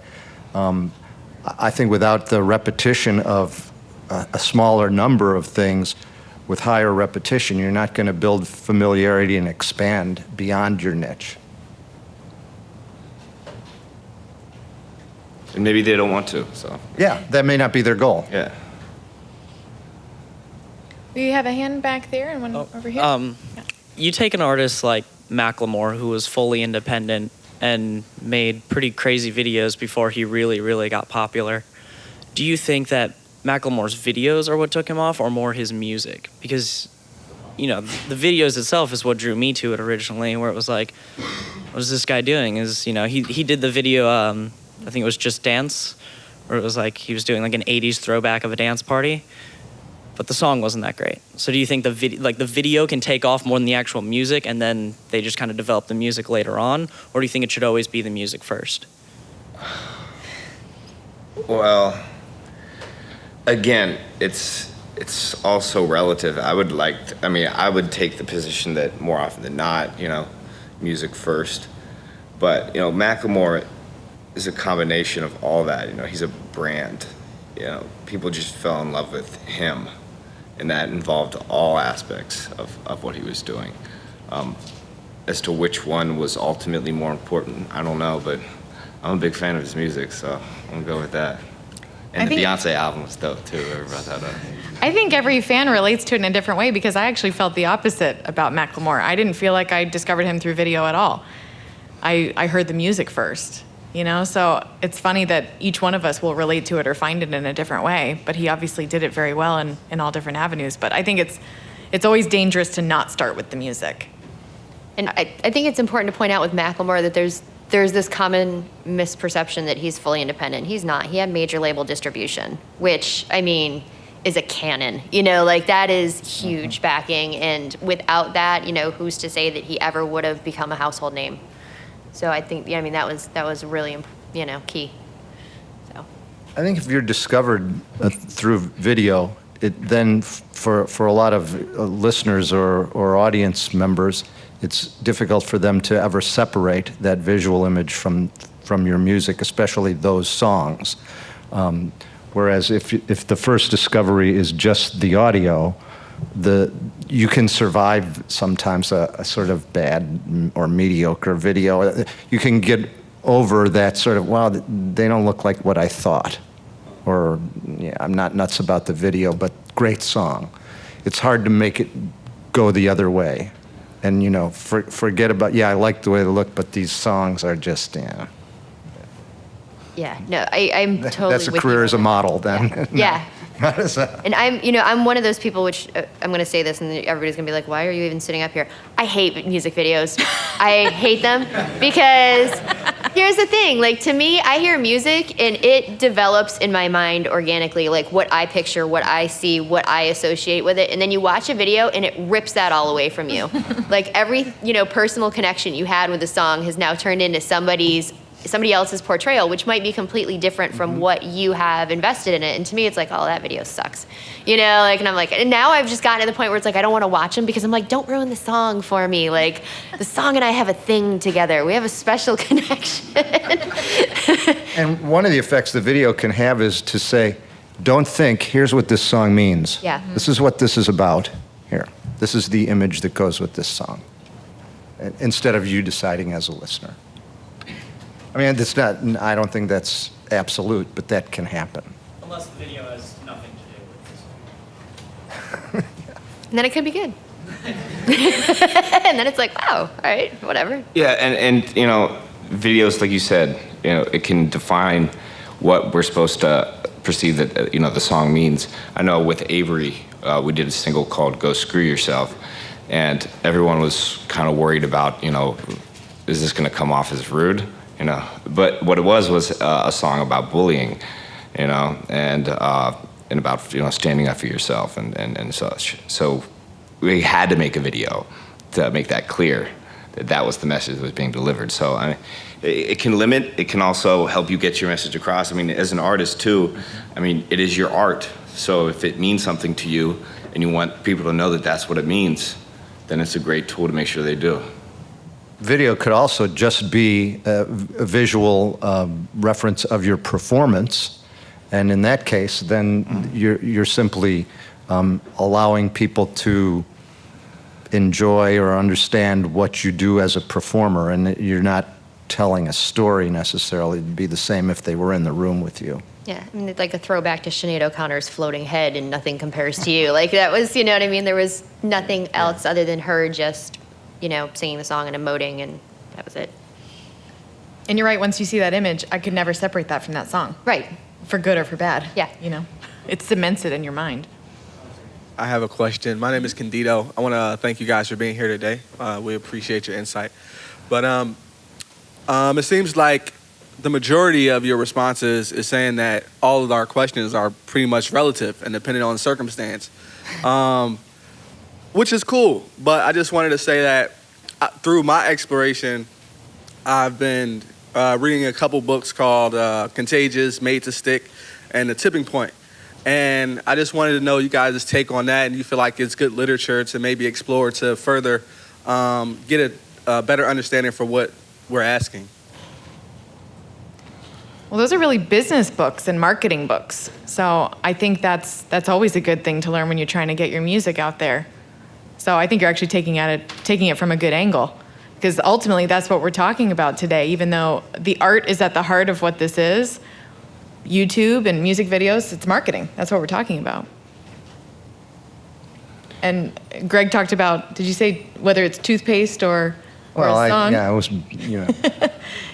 I think without the repetition of a smaller number of things with higher repetition, you're not going to build familiarity and expand beyond your niche. And maybe they don't want to, so. Yeah, that may not be their goal. Yeah. We have a hand back there and one over here. Yeah. You take an artist like Macklemore, who was fully independent and made pretty crazy videos before he really, really got popular. Do you think that Macklemore's videos are what took him off, or more his music? Because, the videos itself is what drew me to it originally, where it was like, what is this guy doing? He did the video, I think it was Just Dance, where it was like he was doing like an 80s throwback of a dance party. But the song wasn't that great. So do you think the video can take off more than the actual music, and then they just kind of develop the music later on? Or do you think it should always be the music first? Well, again, it's also relative. I would take the position that more often than not, music first. But, Macklemore is a combination of all that. He's a brand. People just fell in love with him. And that involved all aspects of what he was doing. As to which one was ultimately more important, I don't know, but I'm a big fan of his music, so I'm gonna go with that. And the Beyonce album was dope too, whoever brought that up. I think every fan relates to it in a different way, because I actually felt the opposite about Macklemore. I didn't feel like I discovered him through video at all. I heard the music first. So it's funny that each one of us will relate to it or find it in a different way, but he obviously did it very well in all different avenues. But I think it's always dangerous to not start with the music. And I think it's important to point out with Macklemore that there's this common misperception that he's fully independent. He's not. He had major label distribution, which, is a cannon. That is huge backing. And without that, who's to say that he ever would have become a household name? So I think, that was really, key. So I think if you're discovered through video, it then for a lot of listeners or audience members, it's difficult for them to ever separate that visual image from your music, especially those songs. Whereas if the first discovery is just the audio, you can survive sometimes a sort of bad or mediocre video. You can get over that sort of, wow, they don't look like what I thought. Or, yeah, I'm not nuts about the video, but great song. It's hard to make it go the other way. And, forget about, I like the way they look, but these songs are just, Yeah, no, I'm totally That's a with career you. as a model then. Yeah. And I'm one of those people, which I'm going to say this and everybody's going to be like, why are you even sitting up here? I hate music videos. I hate them because here's the thing. To me, I hear music and it develops in my mind organically, what I picture, what I see, what I associate with it. And then you watch a video and it rips that all away from you. Every, personal connection you had with the song has now turned into somebody else's portrayal, which might be completely different from what you have invested in it. And to me, it's like, oh, that video sucks. And I'm like, and now I've just gotten to the point where it's like, I don't want to watch them because I'm like, don't ruin the song for me. The song and I have a thing together. We have a special connection. And one of the effects the video can have is to say, don't think, here's what this song means. Yeah. This is what this is about. Here, this is the image that goes with this song. Instead of you deciding as a listener. It's not, I don't think that's absolute, but that can happen. Unless the video has nothing to do with this. And then it could be good. And then it's like, wow, all right, whatever. Yeah, and videos, like you said, it can define what we're supposed to perceive that, the song means. I know with Avery, we did a single called Go Screw Yourself, and everyone was kind of worried about, is this going to come off as rude? You know, but what it was a song about bullying, you know, and about, you know, standing up for yourself and such. So we had to make a video to make that clear that that was the message that was being delivered. So I mean, it can limit, it can also help you get your message across. I mean, as an artist too, I mean, it is your art. So if it means something to you and you want people to know that that's what it means, then it's a great tool to make sure they do. Video could also just be a visual reference of your performance, and in that case, then you're simply allowing people to enjoy or understand what you do as a performer, and you're not telling a story necessarily. It'd be the same if they were in the room with you. Yeah, I mean, it's like a throwback to Sinead O'Connor's floating head and nothing compares to you. Like that was, you know what I mean? There was nothing else other than her just, you know, singing the song and emoting, and that was it. And you're right, once you see that image, I could never separate that from that song. Right. For good or for bad. Yeah. You know, it cements it in your mind. I have a question. My name is Candido. I want to thank you guys for being here today. We appreciate your insight. But it seems like the majority of your responses is saying that all of our questions are pretty much relative and dependent on the circumstance, which is cool. But I just wanted to say that through my exploration, I've been reading a couple books called Contagious, Made to Stick, and The Tipping Point. And I just wanted to know you guys' take on that, and you feel like it's good literature to maybe explore to further get a better understanding for what we're asking. Well, those are really business books and marketing books. So I think that's always a good thing to learn when you're trying to get your music out there. So I think you're actually taking it from a good angle, because ultimately that's what we're talking about today. Even though the art is at the heart of what this is, YouTube and music videos, it's marketing. That's what we're talking about. And Greg talked about, did you say whether it's toothpaste or a song? Yeah, it was, you know.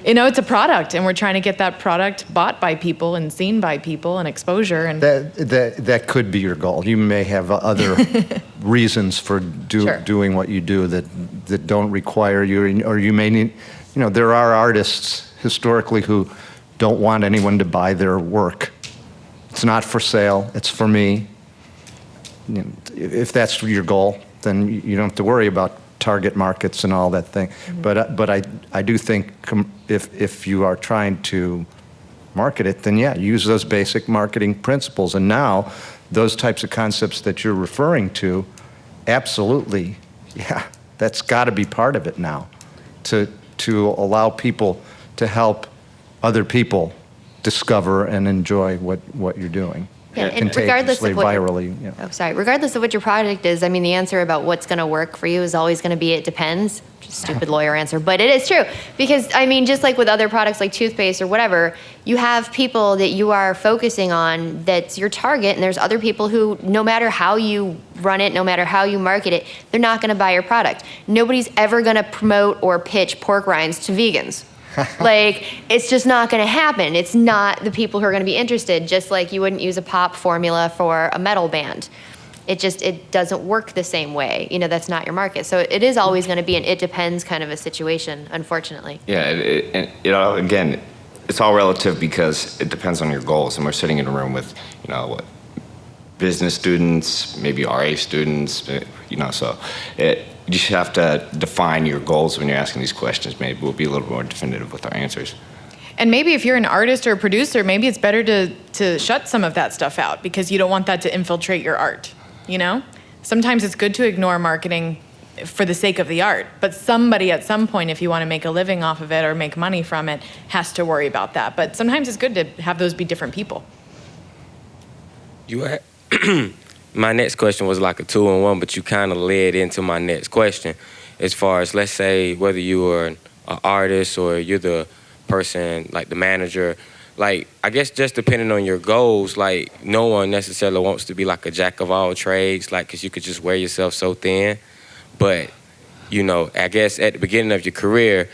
You know, it's a product, and we're trying to get that product bought by people and seen by people and exposure. And That could be your goal. You may have other reasons for doing what you do that don't require you, or you may need, you know, there are artists historically who don't want anyone to buy their work. It's not for sale, it's for me. You know, if that's your goal, then you don't have to worry about target markets and all that thing. Mm-hmm. But I do think if you are trying to market it, then yeah, use those basic marketing principles. And now those types of concepts that you're referring to, absolutely, yeah, that's got to be part of it now, to allow people to help other people discover and enjoy what you're doing. Yeah, and regardless of what virally, yeah. Regardless of what your product is, I mean, the answer about what's going to work for you is always going to be it depends. Just stupid lawyer answer, but it is true, because I mean, just like with other products like toothpaste or whatever, you have people that you are focusing on that's your target, and there's other people who, no matter how you run it, no matter how you market it, they're not going to buy your product. Nobody's ever going to promote or pitch pork rinds to vegans. Like, it's just not going to happen. It's not the people who are going to be interested, just like you wouldn't use a pop formula for a metal band. It doesn't work the same way. You know, that's not your market. So it is always going to be an it depends kind of a situation, unfortunately. Yeah, again, it's all relative because it depends on your goals. And we're sitting in a room with, you know, business students, maybe RA students, you know, so you just have to define your goals when you're asking these questions. Maybe we'll be a little more definitive with our answers. And maybe if you're an artist or a producer, maybe it's better to shut some of that stuff out, because you don't want that to infiltrate your art, you know? Sometimes it's good to ignore marketing for the sake of the art, but somebody at some point, if you want to make a living off of it or make money from it, has to worry about that. But sometimes it's good to have those be different people. My next question was like a 2-in-1, but you kind of led into my next question as far as, let's say, whether you are an artist or you're the person, like the manager, like, I guess just depending on your goals, like, no one necessarily wants to be like a jack of all trades, like, because you could just wear yourself so thin. But, you know, I guess at the beginning of your career,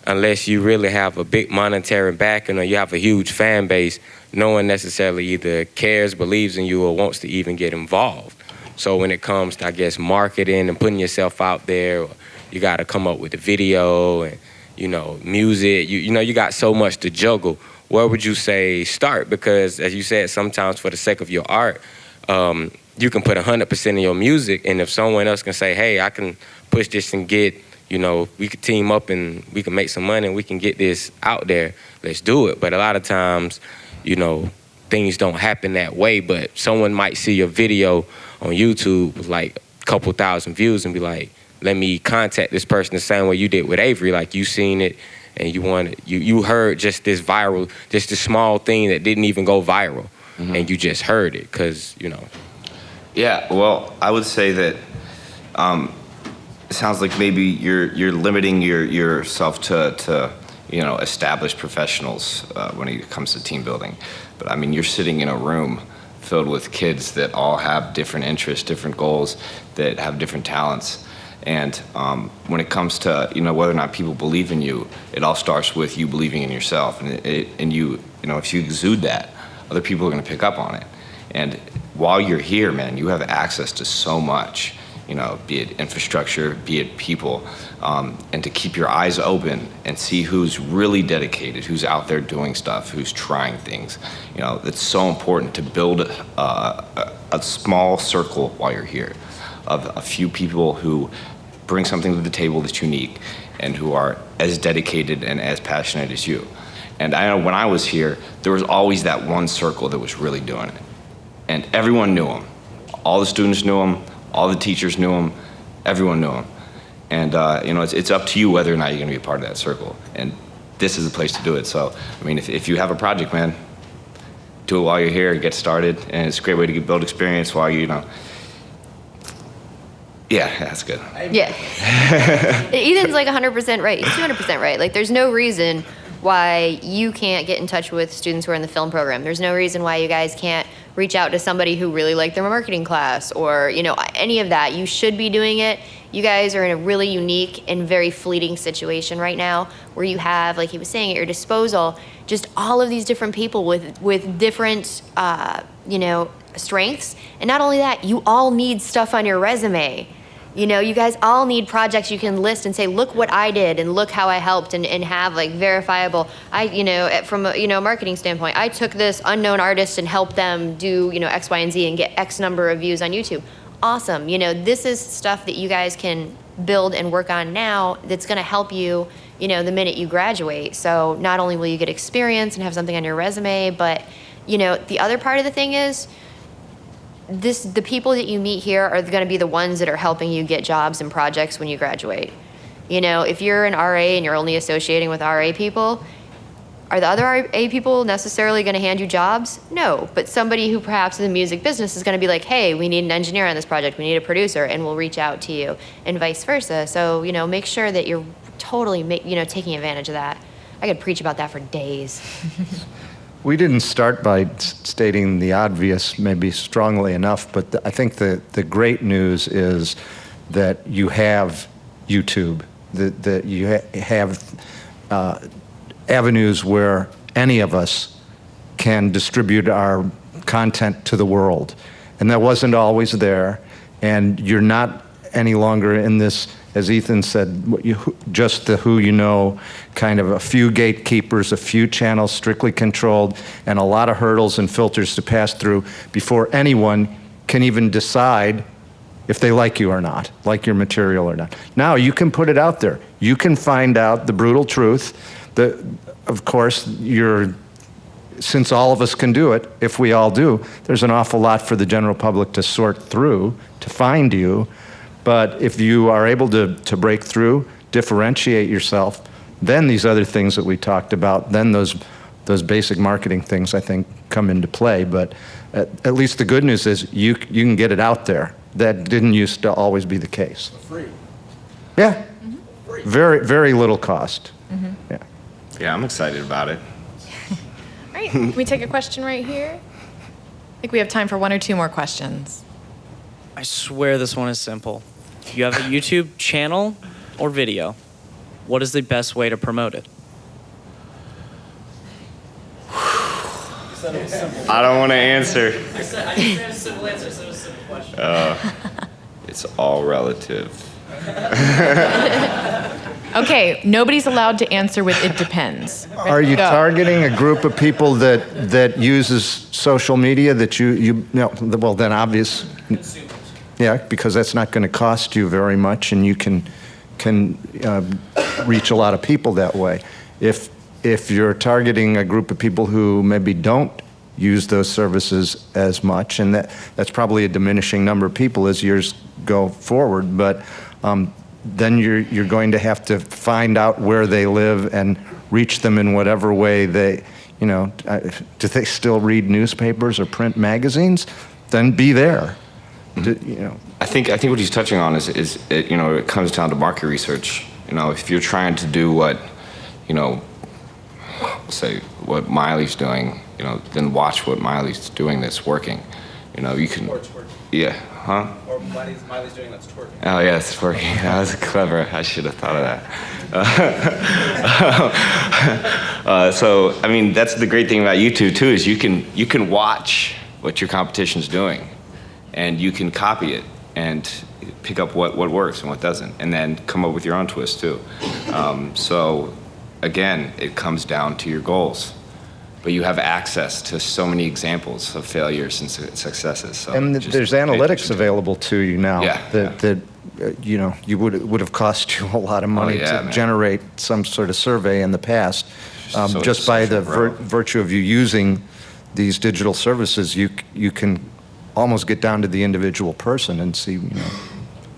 unless you really have a big monetary backing or you have a huge fan base, no one necessarily either cares, believes in you, or wants to even get involved. So when it comes to, I guess, marketing and putting yourself out there, you got to come up with a video and, music. You got so much to juggle. Where would you say start? Because as you said, sometimes for the sake of your art, you can put 100% in your music, and if someone else can say, hey, I can push this and get, we could team up and we can make some money and we can get this out there, let's do it. But a lot of times, things don't happen that way, but someone might see your video on YouTube with like a couple thousand views and be like, let me contact this person the same way you did with Avery. Like, you seen it and you heard just this small thing that didn't even go viral, and you just heard it because, Yeah, well, I would say that it sounds like maybe you're limiting yourself to established professionals when it comes to team building. But I mean, you're sitting in a room filled with kids that all have different interests, different goals, that have different talents. And when it comes to whether or not people believe in you, it all starts with you believing in yourself. And if you exude that, other people are going to pick up on it. And while you're here, man, you have access to so much, be it infrastructure, be it people, and to keep your eyes open and see who's really dedicated, who's out there doing stuff, who's trying things. It's so important to build a small circle while you're here of a few people who bring something to the table that's unique and who are as dedicated and as passionate as you. And I know when I was here, there was always that one circle that was really doing it. And everyone knew him. All the students knew him. All the teachers knew him. Everyone knew him. And it's up to you whether or not you're going to be a part of that circle. And this is the place to do it. So, I mean, if you have a project, man, do it while you're here. Get started. And it's a great way to build experience while Yeah, that's good. Yeah. Ethan's like 100% right. He's 200% right. Like, there's no reason why you can't get in touch with students who are in the film program. There's no reason why you guys can't reach out to somebody who really liked their marketing class or, any of that. You should be doing it. You guys are in a really unique and very fleeting situation right now where you have, like he was saying, at your disposal, just all of these different people with different, strengths. And not only that, you all need stuff on your resume. You guys all need projects you can list and say, look what I did and look how I helped and have like verifiable. From a marketing standpoint, I took this unknown artist and helped them do, X, Y, and Z and get X number of views on YouTube. Awesome. This is stuff that you guys can build and work on now that's going to help you, the minute you graduate. So not only will you get experience and have something on your resume, but, the other part of the thing is, the people that you meet here are going to be the ones that are helping you get jobs and projects when you graduate. If you're an RA and you're only associating with RA people, are the other RA people necessarily going to hand you jobs? No, but somebody who perhaps in the music business is going to be like, hey, we need an engineer on this project, we need a producer, and we'll reach out to you, and vice versa. So, make sure that you're totally, taking advantage of that. I could preach about that for days. We didn't start by stating the obvious maybe strongly enough, but I think the great news is that you have YouTube, that you have avenues where any of us can distribute our content to the world. And that wasn't always there, and you're not any longer in this, as Ethan said, just the who you know, kind of a few gatekeepers, a few channels strictly controlled, and a lot of hurdles and filters to pass through before anyone can even decide if they like you or not, like your material or not. Now you can put it out there. You can find out the brutal truth. Of course, since all of us can do it, if we all do, there's an awful lot for the general public to sort through to find you. But if you are able to break through, differentiate yourself, then these other things that we talked about, then those basic marketing things, I think, come into play. But at least the good news is you can get it out there. That didn't used to always be the case. Free. Yeah. Mm-hmm. Free. Very, very little cost. Mm-hmm. Yeah. Yeah, I'm excited about it. All right, can we take a question right here? I think we have time for one or two more questions. I swear this one is simple. You have a YouTube channel or video. What is the best way to promote it? I don't want to answer. I said a simple answer, so it was a simple question. It's all relative. Okay, nobody's allowed to answer with "it depends." Are you Go. targeting a group of people that uses social media that you no, well, then obvious. Yeah, because that's not going to cost you very much, and you can reach a lot of people that way. If you're targeting a group of people who maybe don't use those services as much, and that's probably a diminishing number of people as years go forward, but then you're going to have to find out where they live and reach them in whatever way they, do they still read newspapers or print magazines? Then be there. I think what he's touching on is it comes down to market research. If you're trying to do what, say what Miley's doing, then watch what Miley's doing that's working. You can. Yeah. Huh? Or Miley's doing that's twerking. Oh yeah, it's working. That was clever. I should have thought of that. So I mean, that's the great thing about YouTube too, is you can watch what your competition's doing, and you can copy it and pick up what works and what doesn't, and then come up with your own twist too. So again, it comes down to your goals. But you have access to so many examples of failures and successes. So and there's analytics available to you now that you would have cost you a lot of money to generate some sort of survey in the past. Just by the virtue of you using these digital services, you can almost get down to the individual person and see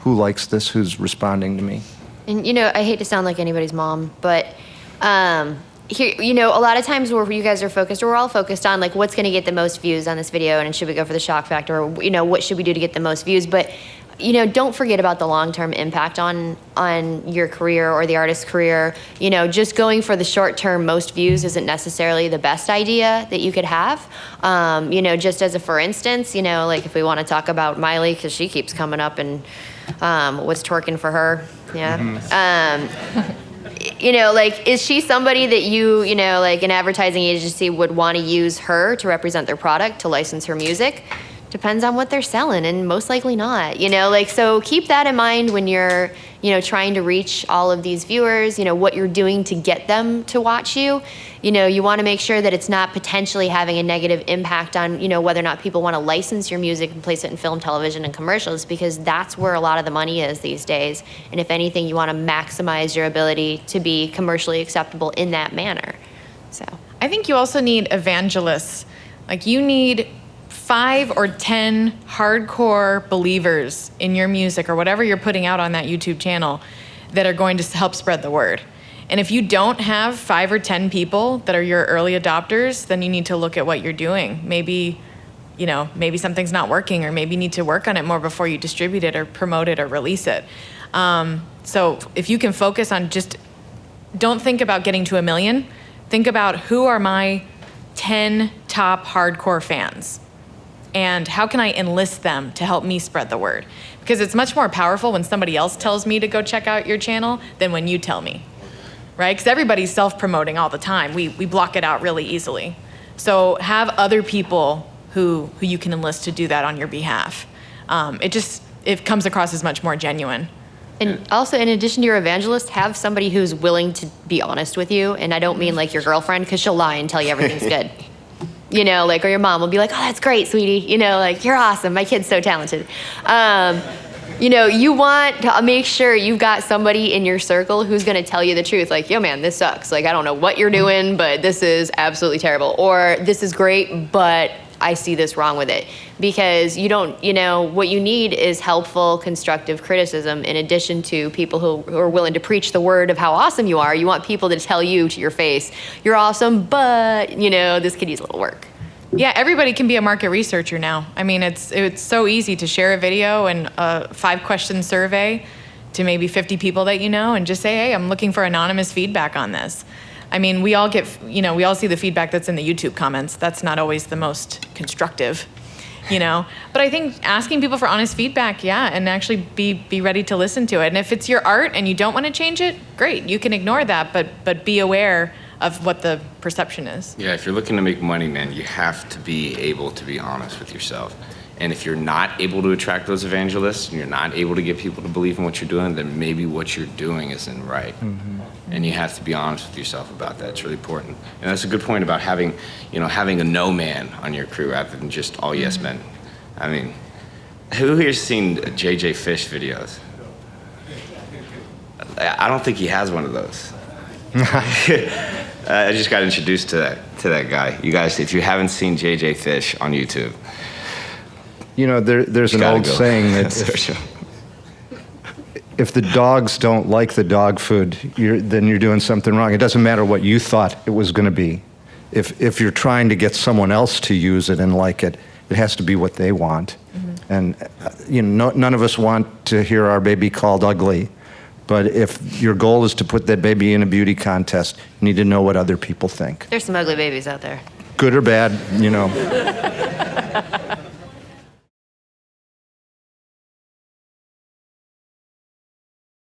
who likes this, who's responding to me. And I hate to sound like anybody's mom, but here, a lot of times where you guys are focused, or we're all focused on like what's going to get the most views on this video, and should we go for the shock factor, or what should we do to get the most views? But don't forget about the long-term impact on your career or the artist's career. Just going for the short-term most views isn't necessarily the best idea that you could have. Just as a for instance, like if we want to talk about Miley, because she keeps coming up and what's twerking for her, yeah. Mm-hmm. Like, is she somebody that you, like an advertising agency would want to use her to represent their product, to license her music? Depends on what they're selling, and most likely not, so keep that in mind when you're, trying to reach all of these viewers, what you're doing to get them to watch you. You want to make sure that it's not potentially having a negative impact on, whether or not people want to license your music and place it in film, television, and commercials, because that's where a lot of the money is these days. And if anything, you want to maximize your ability to be commercially acceptable in that manner. So I think you also need evangelists. Like, you need 5 or 10 hardcore believers in your music or whatever you're putting out on that YouTube channel that are going to help spread the word. And if you don't have 5 or 10 people that are your early adopters, then you need to look at what you're doing. Maybe something's not working, or maybe you need to work on it more before you distribute it or promote it or release it. So if you can focus on don't think about getting to 1 million. Think about, who are my 10 top hardcore fans? And how can I enlist them to help me spread the word? Because it's much more powerful when somebody else tells me to go check out your channel than when you tell me, right? Because everybody's self-promoting all the time. We block it out really easily. So have other people who you can enlist to do that on your behalf. It comes across as much more genuine. And also, in addition to your evangelist, have somebody who's willing to be honest with you. And I don't mean like your girlfriend, because she'll lie and tell you everything's good. Or your mom will be like, oh, that's great, sweetie. You're awesome. My kid's so talented. You want to make sure you've got somebody in your circle who's going to tell you the truth. Like, yo, man, this sucks. Like, I don't know what you're doing, but this is absolutely terrible. Or this is great, but I see this wrong with it. Because what you need is helpful, constructive criticism, in addition to people who are willing to preach the word of how awesome you are. You want people to tell you to your face, you're awesome, but, this could use a little work. Yeah, everybody can be a market researcher now. I mean, it's so easy to share a video and a 5-question survey to maybe 50 people that you know, and just say, hey, I'm looking for anonymous feedback on this. I mean, we all see the feedback that's in the YouTube comments. That's not always the most constructive, But I think asking people for honest feedback, and actually be ready to listen to it. And if it's your art and you don't want to change it, great, you can ignore that, but be aware of what the perception is. Yeah, if you're looking to make money, man, you have to be able to be honest with yourself. And if you're not able to attract those evangelists, and you're not able to get people to believe in what you're doing, then maybe what you're doing isn't right. And you have to be honest with yourself about that. It's really important. And that's a good point about having a no man on your crew rather than just all yes men. I mean, who here's seen JJ Fish videos? I don't think he has one of those. I just got introduced to that guy. You guys, if you haven't seen JJ Fish on YouTube, there's an old saying that if the dogs don't like the dog food, then you're doing something wrong. It doesn't matter what you thought it was going to be. If you're trying to get someone else to use it and like it, it has to be what they want. And none of us want to hear our baby called ugly. But if your goal is to put that baby in a beauty contest, you need to know what other people think. There's some ugly babies out there. Good or bad,